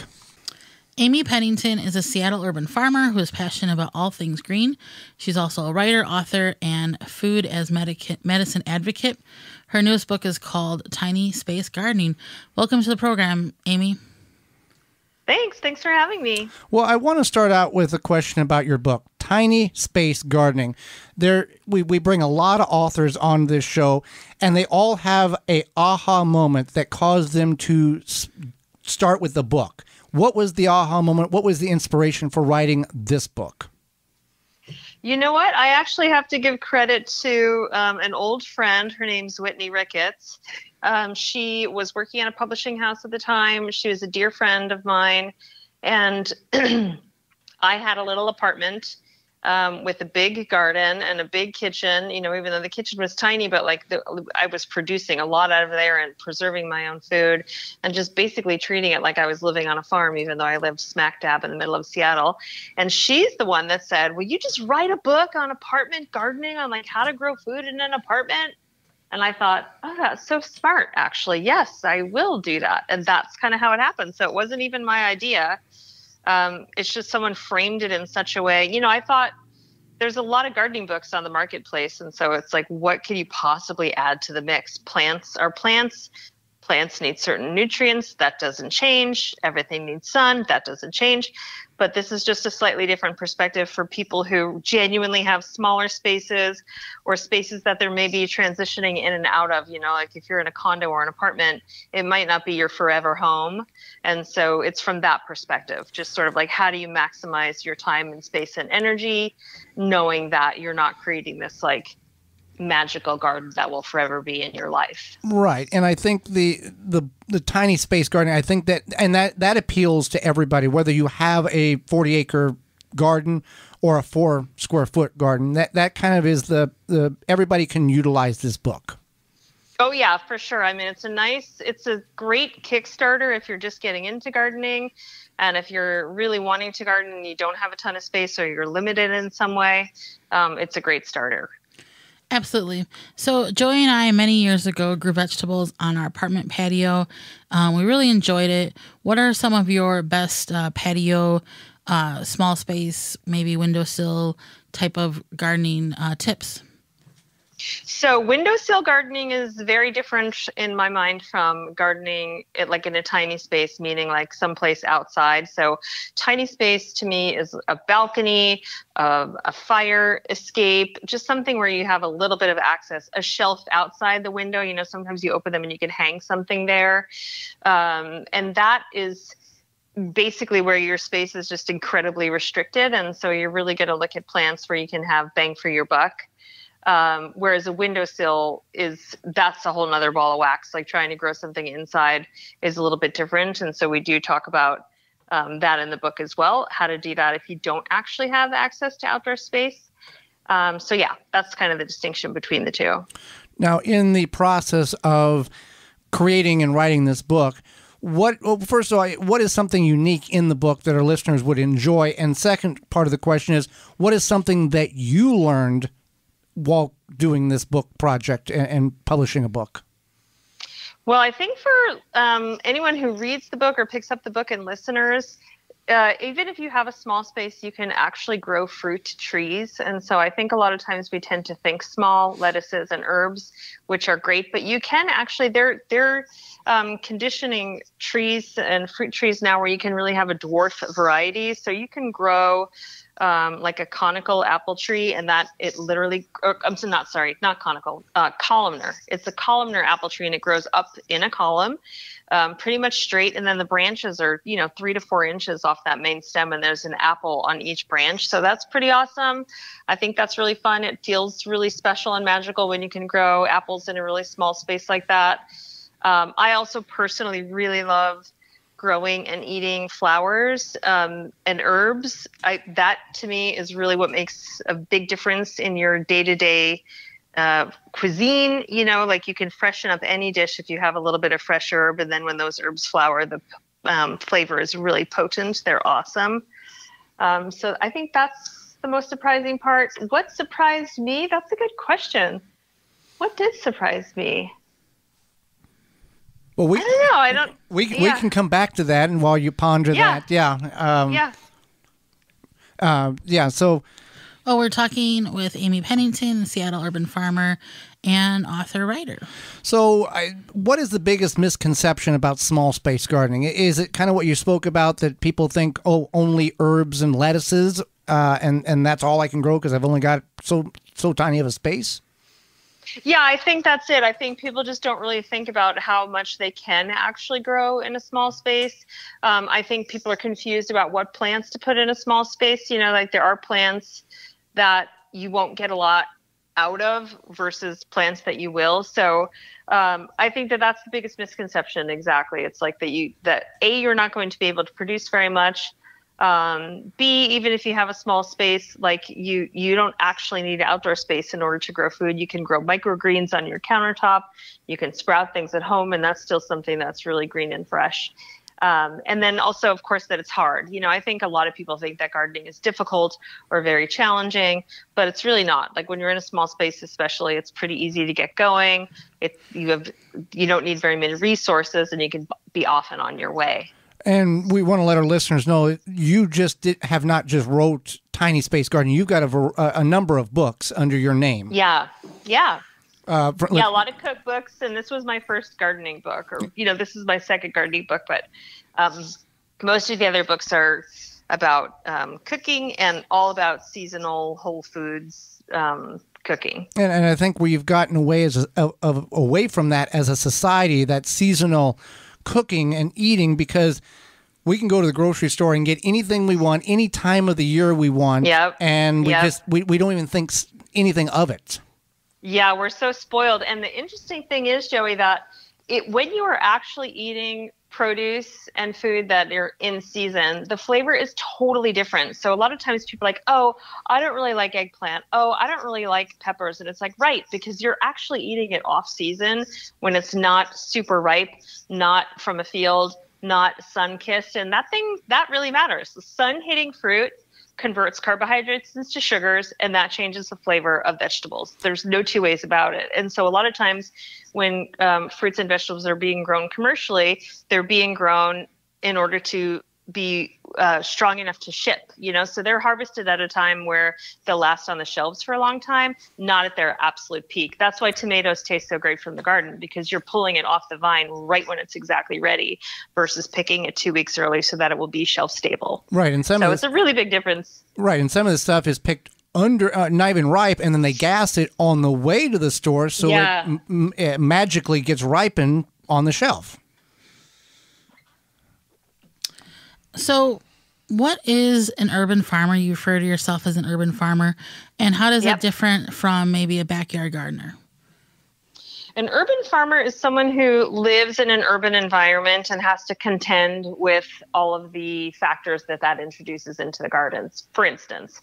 Amy Pennington is a Seattle urban farmer who is passionate about all things green. She's also a writer, author, and food as medicine advocate. Her newest book is called Tiny Space Gardening. Welcome to the program, Amy. Thanks for having me. Well, I want to start out with a question about your book, Tiny Space Gardening. We bring a lot of authors on this show, and they all have a aha moment that caused them to start with the book. What was the aha moment? What was the inspiration for writing this book? You know what? I actually have to give credit to an old friend. Her name's Whitney Ricketts. She was working at a publishing house at the time. She was a dear friend of mine. And I had a little apartment with a big garden and a big kitchen, you know, even though the kitchen was tiny, but like I was producing a lot out of there and preserving my own food and just basically treating it like I was living on a farm, even though I lived smack dab in the middle of Seattle. And she's the one that said, will you just write a book on apartment gardening, on like how to grow food in an apartment? And I thought, oh, that's so smart, actually. Yes, I will do that. And that's kind of how it happened. So it wasn't even my idea. It's just someone framed it in such a way. You know, I thought there's a lot of gardening books on the marketplace. And so it's like, what can you possibly add to the mix? Plants are plants. Plants need certain nutrients. That doesn't change. Everything needs sun. That doesn't change. But this is just a slightly different perspective for people who genuinely have smaller spaces or spaces that they're maybe transitioning in and out of. You know, like if you're in a condo or an apartment, it might not be your forever home. And so it's from that perspective, just sort of like, how do you maximize your time and space and energy, knowing that you're not creating this like magical garden that will forever be in your life. Right. And I think the tiny space gardening, I think that appeals to everybody, whether you have a 40-acre garden or a 4 square foot garden. That kind of is the everybody can utilize this book. Oh yeah, for sure. I mean, it's a great Kickstarter if you're just getting into gardening. And if you're really wanting to garden and you don't have a ton of space or you're limited in some way, it's a great starter. Absolutely. So Joey and I, many years ago, grew vegetables on our apartment patio. We really enjoyed it. What are some of your best patio, small space, maybe windowsill type of gardening tips? So windowsill gardening is very different in my mind from gardening like in a tiny space, meaning like someplace outside. So tiny space to me is a balcony, a fire escape, just something where you have a little bit of access, a shelf outside the window. You know, sometimes you open them and you can hang something there. And that is basically where your space is just incredibly restricted. And so you're really going to look at plants where you can have bang for your buck. Whereas a windowsill that's a whole nother ball of wax. Like trying to grow something inside is a little bit different. And so we do talk about that in the book as well, how to do that if you don't actually have access to outdoor space. So yeah, that's kind of the distinction between the two. Now, in the process of creating and writing this book, first of all, what is something unique in the book that our listeners would enjoy? And second part of the question is, what is something that you learned while doing this book project and publishing a book? Well, I think for anyone who reads the book or picks up the book and listeners, even if you have a small space, you can actually grow fruit trees. And so I think a lot of times we tend to think small lettuces and herbs, which are great, but you can actually, they're conditioning trees and fruit trees now where you can really have a dwarf variety. So you can grow like a conical apple tree, and that it literally, not conical, columnar. It's a columnar apple tree, and it grows up in a column, pretty much straight. And then the branches are, 3 to 4 inches off that main stem, and there's an apple on each branch. So that's pretty awesome. I think that's really fun. It feels really special and magical when you can grow apples in a really small space like that. I also personally really love growing and eating flowers and herbs. That to me is really what makes a big difference in your day-to-day cuisine. Like you can freshen up any dish if you have a little bit of fresh herb, and then when those herbs flower, the flavor is really potent. They're awesome. So I think that's the most surprising part. What surprised me? That's a good question. What did surprise me? Well, I don't know. We can come back to that, and while you ponder that, Yeah. So Oh, we're talking with Amy Pennington, Seattle urban farmer and author-writer. So what is the biggest misconception about small space gardening? Is it kind of what you spoke about, that people think, oh, only herbs and lettuces, and that's all I can grow because I've only got so tiny of a space? Yeah, I think that's it. I think people just don't really think about how much they can actually grow in a small space. I think people are confused about what plants to put in a small space. You know, like there are plants that you won't get a lot out of versus plants that you will. So I think that that's the biggest misconception. Exactly. It's like that you're not going to be able to produce very much. B, even if you have a small space, like you don't actually need outdoor space in order to grow food. You can grow microgreens on your countertop. You can sprout things at home, and that's still something that's really green and fresh. And then also, of course, that it's hard. You know, I think a lot of people think that gardening is difficult or very challenging, but it's really not. Like when you're in a small space, especially, it's pretty easy to get going. You don't need very many resources, and you can be off and on your way. And we want to let our listeners know you have not just wrote Tiny Space Gardening. You've got a number of books under your name. Yeah. A lot of cookbooks, and this was my first gardening book, or this is my second gardening book. But most of the other books are about cooking and all about seasonal whole foods cooking. And I think we've gotten away away from that as a society, that seasonal cooking and eating, because we can go to the grocery store and get anything we want any time of the year we want. Yep. And we don't even think anything of it. Yeah, we're so spoiled. And the interesting thing is, Joey, that when you are actually eating produce and food that are in season, the flavor is totally different. So a lot of times people are like, oh, I don't really like eggplant. Oh, I don't really like peppers. And it's like, right, because you're actually eating it off season when it's not super ripe, not from a field, not sun-kissed. And that really matters. The sun-hitting fruit converts carbohydrates into sugars, and that changes the flavor of vegetables. There's no two ways about it. And so a lot of times when fruits and vegetables are being grown commercially, they're being grown in order to be strong enough to ship, so they're harvested at a time where they'll last on the shelves for a long time, not at their absolute peak. That's why tomatoes taste so great from the garden, because you're pulling it off the vine right when it's exactly ready versus picking it 2 weeks early so that it will be shelf stable. Right. And it's a really big difference. Right. And some of the stuff is picked under not even ripe, and then they gas it on the way to the store, so it magically gets ripened on the shelf. So what is an urban farmer? You refer to yourself as an urban farmer. And how does that different from maybe a backyard gardener? An urban farmer is someone who lives in an urban environment and has to contend with all of the factors that introduces into the gardens. For instance,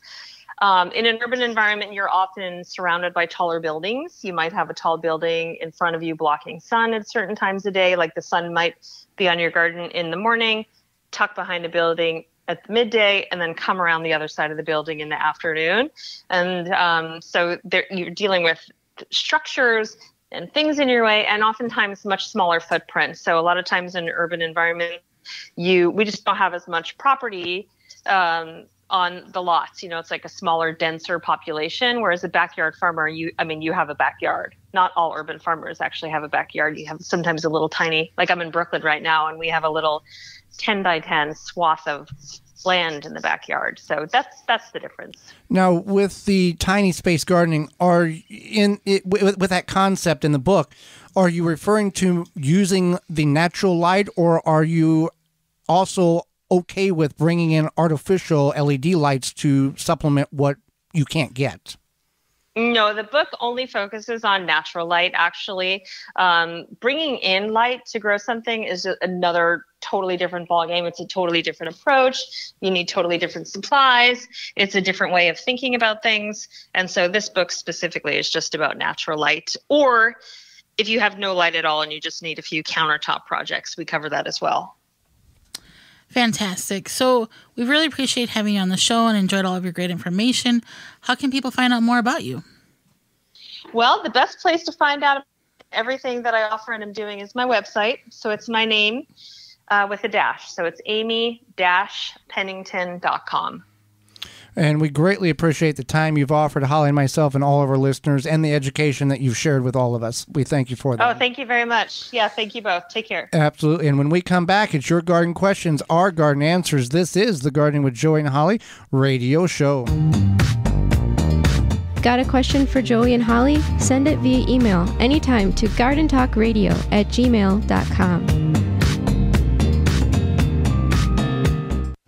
in an urban environment, you're often surrounded by taller buildings. You might have a tall building in front of you blocking sun at certain times of day, like the sun might be on your garden in the morning, tuck behind a building at the midday, and then come around the other side of the building in the afternoon. And so you're dealing with structures and things in your way, and oftentimes much smaller footprint. So a lot of times in an urban environment, we just don't have as much property on the lots. It's like a smaller, denser population, whereas a backyard farmer, you have a backyard. Not all urban farmers actually have a backyard. You have sometimes a little tiny, like I'm in Brooklyn right now, and we have a little 10 by 10 swath of land in the backyard. So that's the difference. Now, with the tiny space gardening, with that concept in the book, are you referring to using the natural light, or are you also okay with bringing in artificial LED lights to supplement what you can't get? No, the book only focuses on natural light, actually. Bringing in light to grow something is another totally different ballgame. It's a totally different approach. You need totally different supplies. It's a different way of thinking about things. And so this book specifically is just about natural light. Or if you have no light at all and you just need a few countertop projects, we cover that as well. Fantastic. So we really appreciate having you on the show and enjoyed all of your great information. How can people find out more about you? Well, the best place to find out everything that I offer and am doing is my website. So it's my name with a dash. So it's amy-pennington.com. And we greatly appreciate the time you've offered Holly and myself and all of our listeners and the education that you've shared with all of us. We thank you for that. Oh, thank you very much. Yeah, thank you both. Take care. Absolutely. And when we come back, it's your garden questions, our garden answers. This is the Gardening with Joey and Holly radio show. Got a question for Joey and Holly? Send it via email anytime to gardentalkradio@gmail.com.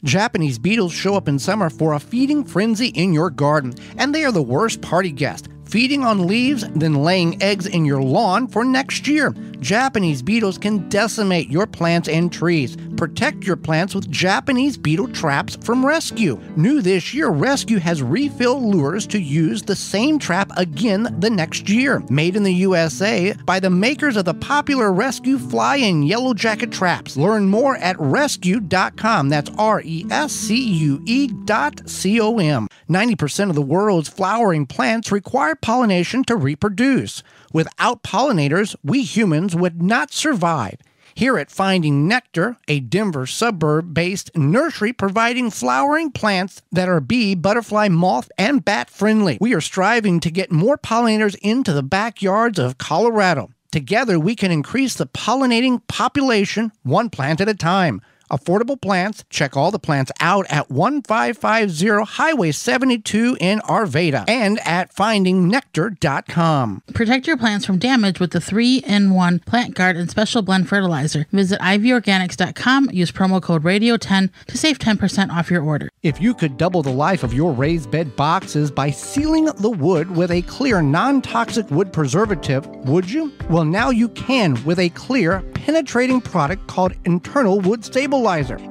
Japanese beetles show up in summer for a feeding frenzy in your garden, and they are the worst party guest, feeding on leaves, then laying eggs in your lawn for next year. Japanese beetles can decimate your plants and trees. Protect your plants with Japanese beetle traps from Rescue. New this year, Rescue has refill lures to use the same trap again the next year. Made in the USA by the makers of the popular Rescue Fly and Yellow Jacket traps. Learn more at rescue.com. That's RESCUE.com. 90% of the world's flowering plants require pollination to reproduce. Without pollinators, we humans would not survive. Here at Finding Nectar, a Denver suburb-based nursery providing flowering plants that are bee, butterfly, moth, and bat friendly, we are striving to get more pollinators into the backyards of Colorado. Together, we can increase the pollinating population one plant at a time. Affordable plants. Check all the plants out at 1550 Highway 72 in Arvada and at findingnectar.com. Protect your plants from damage with the 3-in-1 Plant Guard and Special Blend Fertilizer. Visit ivorganics.com. Use promo code RADIO10 to save 10% off your order. If you could double the life of your raised bed boxes by sealing the wood with a clear, non-toxic wood preservative, would you? Well, now you can with a clear, penetrating product called Internal Wood Stabilizer.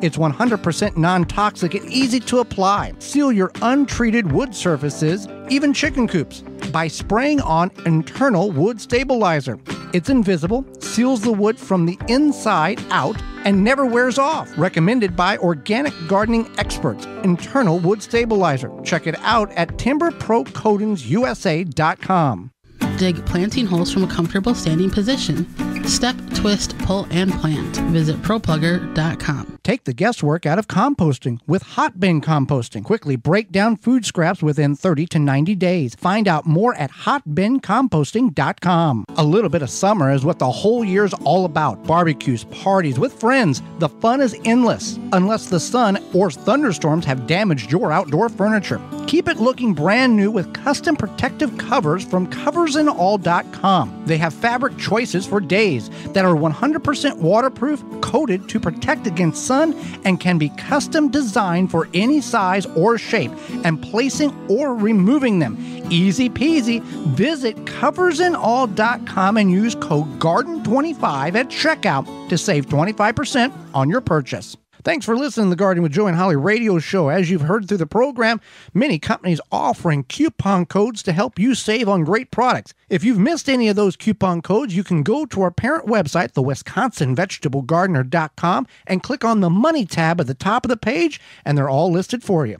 It's 100% non-toxic and easy to apply. Seal your untreated wood surfaces, even chicken coops, by spraying on Internal Wood Stabilizer. It's invisible, seals the wood from the inside out, and never wears off. Recommended by organic gardening experts. Internal Wood Stabilizer. Check it out at timberprocoatingsusa.com. Dig planting holes from a comfortable standing position. Step, twist, pull, and plant. Visit ProPlugger.com. Take the guesswork out of composting with hot bin composting. Quickly break down food scraps within 30 to 90 days. Find out more at hotbincomposting.com. A little bit of summer is what the whole year's all about. Barbecues, parties with friends. The fun is endless, unless the sun or thunderstorms have damaged your outdoor furniture. Keep it looking brand new with custom protective covers from coversandall.com. They have fabric choices for days that are 100% waterproof, coated to protect against sun, and can be custom designed for any size or shape, and placing or removing them. Easy peasy. Visit coversandall.com and use code GARDEN25 at checkout to save 25% on your purchase. Thanks for listening to the Gardening with Joey and Holly radio show. As you've heard through the program, many companies offering coupon codes to help you save on great products. If you've missed any of those coupon codes, you can go to our parent website, the WisconsinVegetableGardener.com, and click on the Money tab at the top of the page, and they're all listed for you.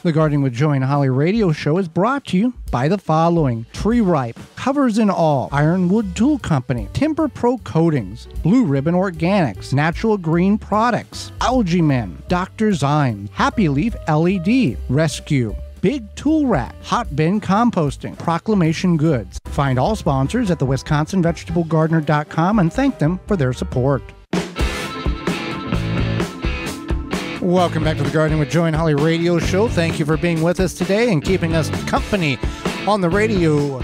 The Gardening with Joey and Holly radio show is brought to you by the following: Tree Ripe, Covers and All, Ironwood Tool Company, Timber Pro Coatings, Blue Ribbon Organics, Natural Green Products, Algae Men, Dr. Zymes, Happy Leaf LED, Rescue, Big Tool Rack, Hot Bin Composting, Proclamation Goods. Find all sponsors at the WisconsinVegetableGardener.com and thank them for their support. Welcome back to the Gardening with Joey and Holly radio show. Thank you for being with us today and keeping us company on the radio.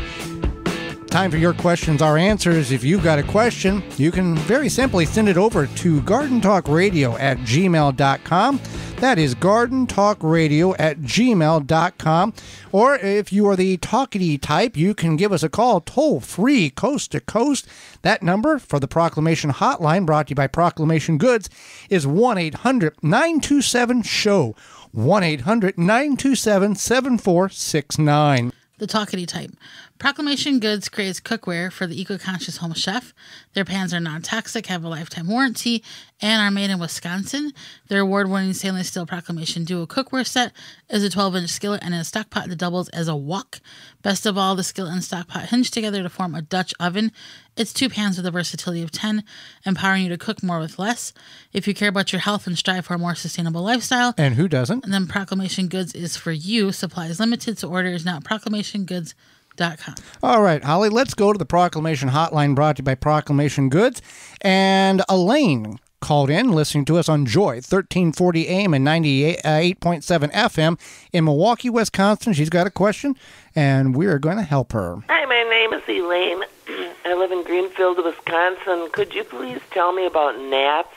Time for your questions, our answers. If you've got a question, you can very simply send it over to gardentalkradio@gmail.com. That is gardentalkradio@gmail.com. Or if you are the talkity type, you can give us a call toll-free, coast to coast. That number for the Proclamation Hotline, brought to you by Proclamation Goods, is 1-800-927-SHOW. 1-800-927-7469. The talkity type. Proclamation Goods creates cookware for the eco-conscious home chef. Their pans are non-toxic, have a lifetime warranty, and are made in Wisconsin. Their award-winning stainless steel Proclamation Duo cookware set is a 12-inch skillet and a stock pot that doubles as a wok. Best of all, the skillet and stock pot hinge together to form a Dutch oven. It's 2 pans with a versatility of 10, empowering you to cook more with less. If you care about your health and strive for a more sustainable lifestyle, And who doesn't? then Proclamation Goods is for you. Supply is limited, so order is now at proclamationgoods.com. All right, Holly, let's go to the Proclamation Hotline brought to you by Proclamation Goods. And Elaine called in, listening to us on Joy, 1340 AM and 98.7 FM in Milwaukee, Wisconsin. She's got a question, and we are going to help her. Hi, my name is Elaine. I live in Greenfield, Wisconsin. Could you please tell me about gnats,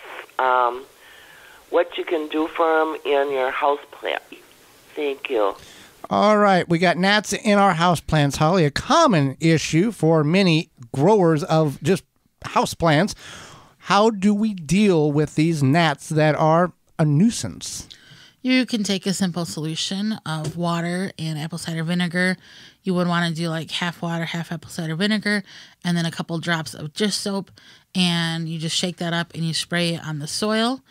what you can do for them in your house plant? Thank you. All right, we got gnats in our houseplants, Holly, a common issue for many growers of just houseplants. How do we deal with these gnats that are a nuisance? You can take a simple solution of water and apple cider vinegar. You would want to do like half water, half apple cider vinegar, and then a couple drops of dish soap. And you just shake that up and you spray it on the soil.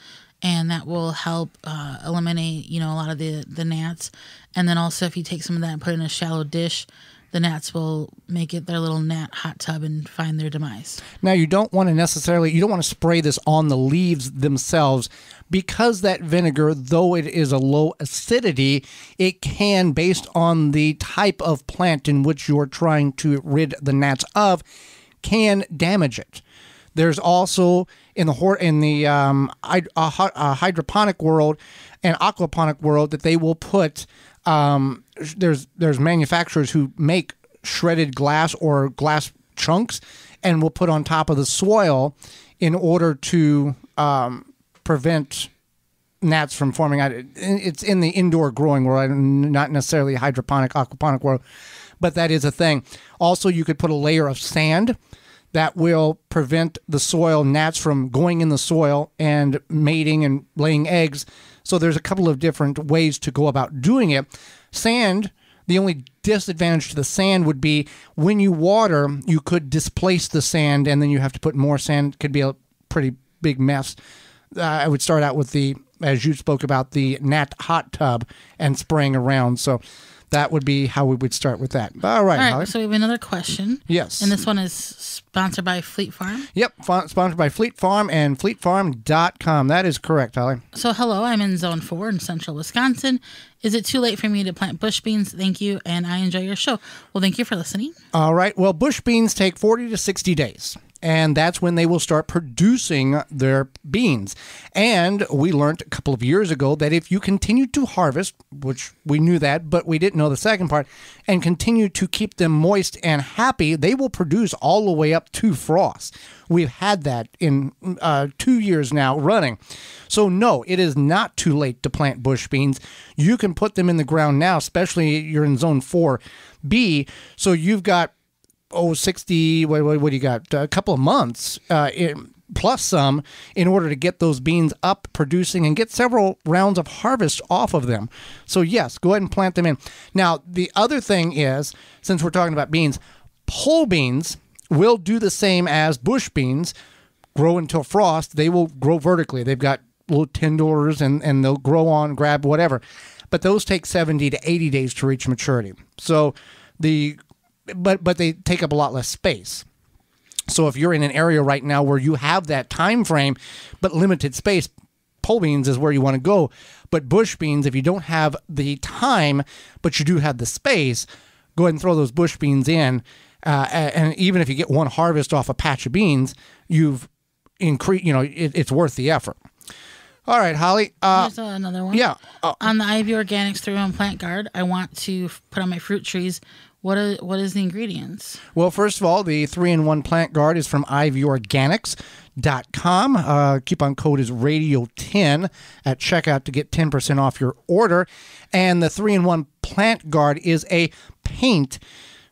And that will help eliminate, a lot of the gnats. And then also if you take some of that and put it in a shallow dish, the gnats will make it their little gnat hot tub and find their demise. Now, you don't want to spray this on the leaves themselves, because that vinegar, though it is a low acidity, it can, based on the type of plant in which you're trying to rid the gnats of, can damage it. There's also in the hydroponic world and aquaponic world that they will put. There's manufacturers who make shredded glass or glass chunks and will put on top of the soil in order to prevent gnats from forming out. It's in the indoor growing world, not necessarily hydroponic, aquaponic world, but that is a thing. Also, you could put a layer of sand that will prevent the soil gnats from going in the soil and mating and laying eggs. So there's a couple of different ways to go about doing it. Sand, the only disadvantage to the sand would be when you water, you could displace the sand and then you have to put more sand. It could be a pretty big mess. I would start out with as you spoke about, the gnat hot tub and spraying around. So that would be how we would start with that. All right, Holly. So we have another question. Yes. And this one is sponsored by Fleet Farm. Yep, sponsored by Fleet Farm and fleetfarm.com. That is correct, Holly. So hello, I'm in Zone 4 in central Wisconsin. Is it too late for me to plant bush beans? Thank you, and I enjoy your show. Well, thank you for listening. All right. Well, bush beans take 40 to 60 days. And that's when they will start producing their beans. And we learned a couple of years ago that if you continue to harvest, which we knew that, but we didn't know the second part, and continue to keep them moist and happy, they will produce all the way up to frost. We've had that in 2 years now running. So no, it is not too late to plant bush beans. You can put them in the ground now, especially you're in zone 4B. So you've got 60, what do you got? A couple of months plus some in order to get those beans up, producing, and get several rounds of harvest off of them. So yes, go ahead and plant them in. Now, the other thing is, since we're talking about beans, pole beans will do the same as bush beans, grow until frost. They will grow vertically. They've got little tendrils and they'll grow on, grab whatever. But those take 70 to 80 days to reach maturity. So but they take up a lot less space. So if you're in an area right now where you have that time frame but limited space, pole beans is where you want to go. But bush beans, if you don't have the time but you do have the space, go ahead and throw those bush beans in. And even if you get one harvest off a patch of beans, you've increased. It's worth the effort. All right, Holly. Here's another one. Yeah. On the Ivy Organics 3-in-1 plant guard, I want to put on my fruit trees. What is the ingredients? Well, first of all, the 3-in-1 plant guard is from ivyorganics.com. Coupon code is radio10 at checkout to get 10% off your order. And the 3-in-1 plant guard is a paint,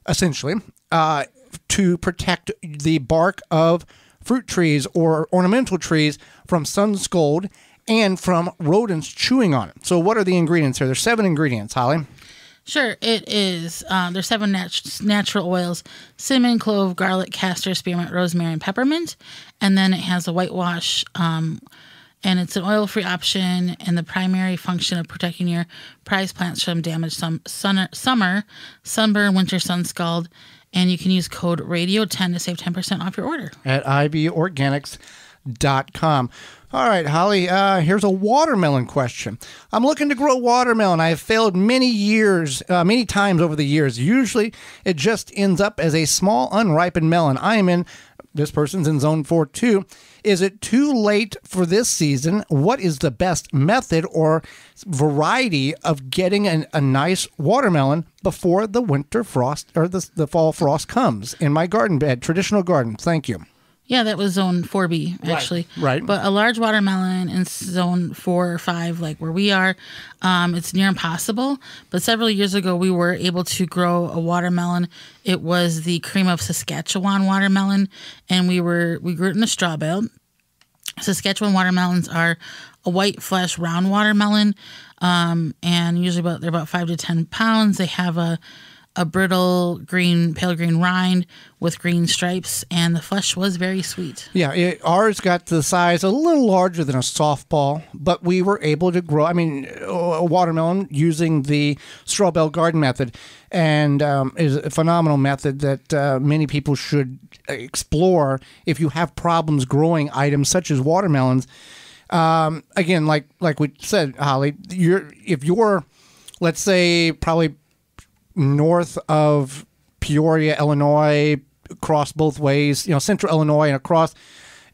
essentially, to protect the bark of fruit trees or ornamental trees from sun scald and from rodents chewing on it. So what are the ingredients here? There's 7 ingredients, Holly. Sure, it is. There's 7 natural oils: cinnamon, clove, garlic, castor, spearmint, rosemary, and peppermint. And then it has a whitewash, and it's an oil-free option. And the primary function of protecting your prized plants from damage summer, sunburn, winter sun scald. And you can use code RADIO10 to save 10% off your order at ivorganics.com. All right, Holly, here's a watermelon question. I'm looking to grow watermelon. I have failed many times over the years. Usually, it just ends up as a small, unripened melon. This person's in zone 4 too. Is it too late for this season? What is the best method or variety of getting a nice watermelon before the winter frost or the fall frost comes in my garden bed, traditional garden? Thank you. Yeah, that was zone 4B, actually. Right. But a large watermelon in zone 4 or 5, like where we are, it's near impossible. But several years ago, we were able to grow a watermelon. It was the cream of Saskatchewan watermelon, and we grew it in a straw bale. Saskatchewan watermelons are a white flesh round watermelon, and usually they're about 5 to 10 pounds. They have a brittle pale green rind with green stripes, and the flesh was very sweet. Yeah, ours got the size a little larger than a softball, but we were able to grow, a watermelon using the straw bale garden method, and is a phenomenal method that many people should explore if you have problems growing items such as watermelons. Again, like we said, Holly, if you're, let's say, probably north of Peoria, Illinois, across both ways, central Illinois and across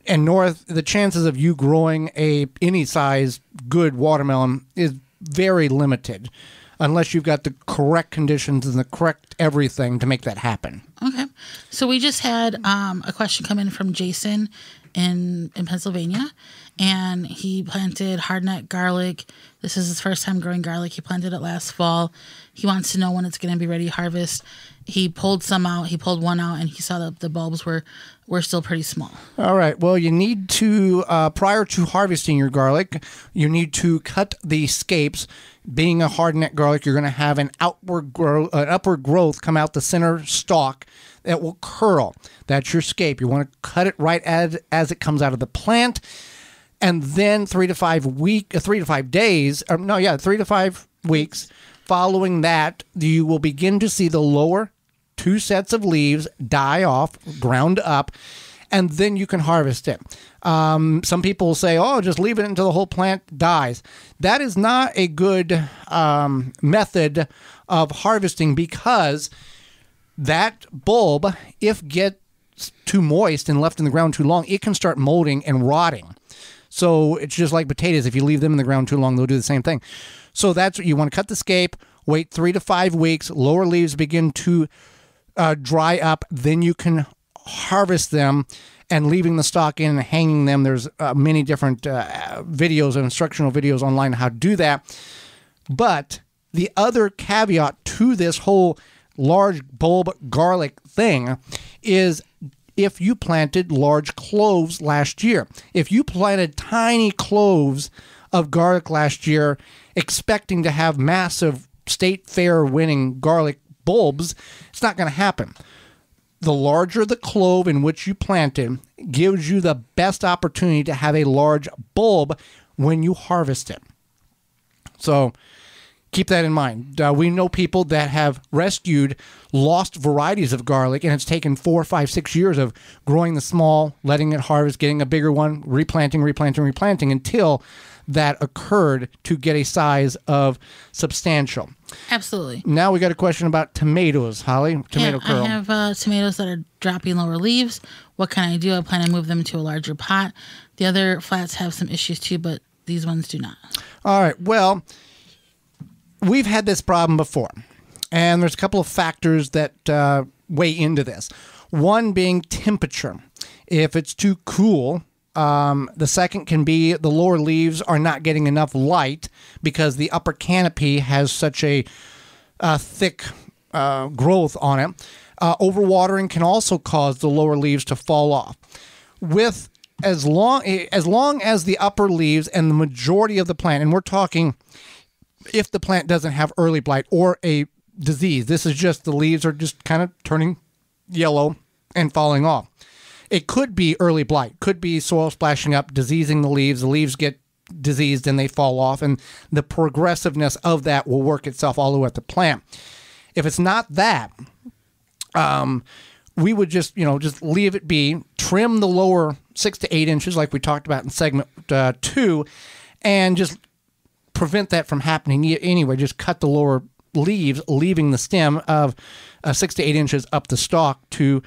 and north, the chances of you growing any size good watermelon is very limited unless you've got the correct conditions and the correct everything to make that happen. Okay. So we just had a question come in from Jason in Pennsylvania, and he planted hardneck garlic. This is his first time growing garlic. He planted it last fall. He wants to know when it's going to be ready to harvest. He pulled some out. He pulled one out, and he saw that the bulbs were still pretty small. All right. Well, you need to, prior to harvesting your garlic, you need to cut the scapes. Being a hardneck garlic, you're going to have an upward growth come out the center stalk that will curl. That's your scape. You want to cut it right as it comes out of the plant. And then 3 to 5 days following that, you will begin to see the lower 2 sets of leaves die off, ground up, and then you can harvest it. Some people will say, just leave it until the whole plant dies. That is not a good method of harvesting, because that bulb, if gets too moist and left in the ground too long, it can start molding and rotting. So it's just like potatoes. If you leave them in the ground too long, they'll do the same thing. So that's what you want to cut the scape, wait 3 to 5 weeks, lower leaves begin to dry up, then you can harvest them, and leaving the stalk in and hanging them. There's many different videos and instructional videos online on how to do that. But the other caveat to this whole large bulb garlic thing is if you planted large cloves last year. If you planted tiny cloves of garlic last year expecting to have massive state fair winning garlic bulbs, it's not going to happen. The larger the clove in which you planted gives you the best opportunity to have a large bulb when you harvest it. So keep that in mind. We know people that have rescued lost varieties of garlic, and it's taken 4, 5, 6 years of growing the small, letting it harvest, getting a bigger one, replanting until that occurred to get a size of substantial. Absolutely. Now we got a question about tomatoes, Holly. Tomato curl. I have tomatoes that are dropping lower leaves. What can I do? I plan to move them to a larger pot. The other flats have some issues too, but these ones do not. All right. Well, we've had this problem before, and there's a couple of factors that weigh into this. One being temperature. If it's too cool, the second can be the lower leaves are not getting enough light because the upper canopy has such a thick growth on it. Overwatering can also cause the lower leaves to fall off. As long as the upper leaves and the majority of the plant, and we're talking if the plant doesn't have early blight or a disease. This is just the leaves are just kind of turning yellow and falling off. It could be early blight, could be soil splashing up, diseasing the leaves get diseased and they fall off, and the progressiveness of that will work itself all the way at the plant. If it's not that, we would just leave it be, trim the lower 6 to 8 inches like we talked about in segment 2, and just prevent that from happening anyway. Just cut the lower leaves, leaving the stem of 6 to 8 inches up the stalk to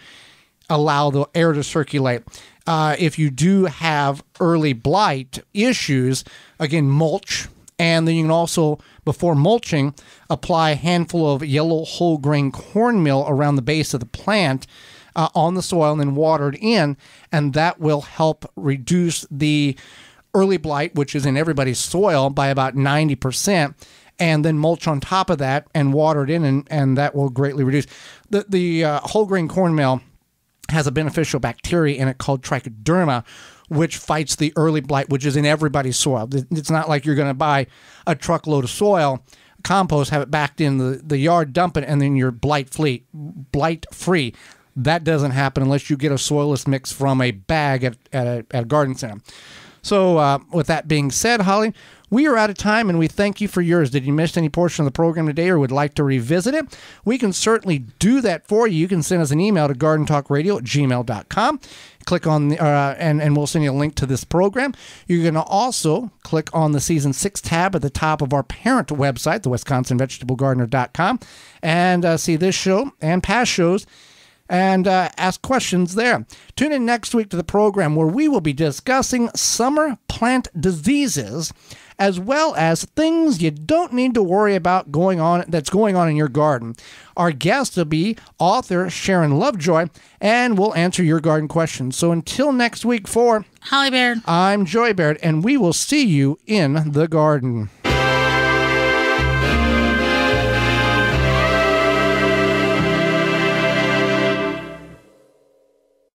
allow the air to circulate. If you do have early blight issues, again, mulch. And then you can also, before mulching, apply a handful of yellow whole grain cornmeal around the base of the plant on the soil and then water it in. And that will help reduce the early blight, which is in everybody's soil, by about 90%. And then mulch on top of that and water it in, and that will greatly reduce. The whole grain cornmeal has a beneficial bacteria in it called trichoderma, which fights the early blight, which is in everybody's soil. It's not like you're going to buy a truckload of soil, compost, have it backed in the yard, dump it, and then you're blight-free. That doesn't happen unless you get a soilless mix from a bag at a garden center. So with that being said, Holly, we are out of time, and we thank you for yours. Did you miss any portion of the program today or would like to revisit it? We can certainly do that for you. You can send us an email to gardentalkradio@gmail.com. Click on and we'll send you a link to this program. You're going to also click on the Season 6 tab at the top of our parent website, the WisconsinVegetableGardener.com, and see this show and past shows and ask questions there. Tune in next week to the program where we will be discussing summer plant diseases, as well as things you don't need to worry about that's going on in your garden. Our guest will be author Sharon Lovejoy, and we'll answer your garden questions. So until next week, for Holly Baird, I'm Joy Baird, and we will see you in the garden.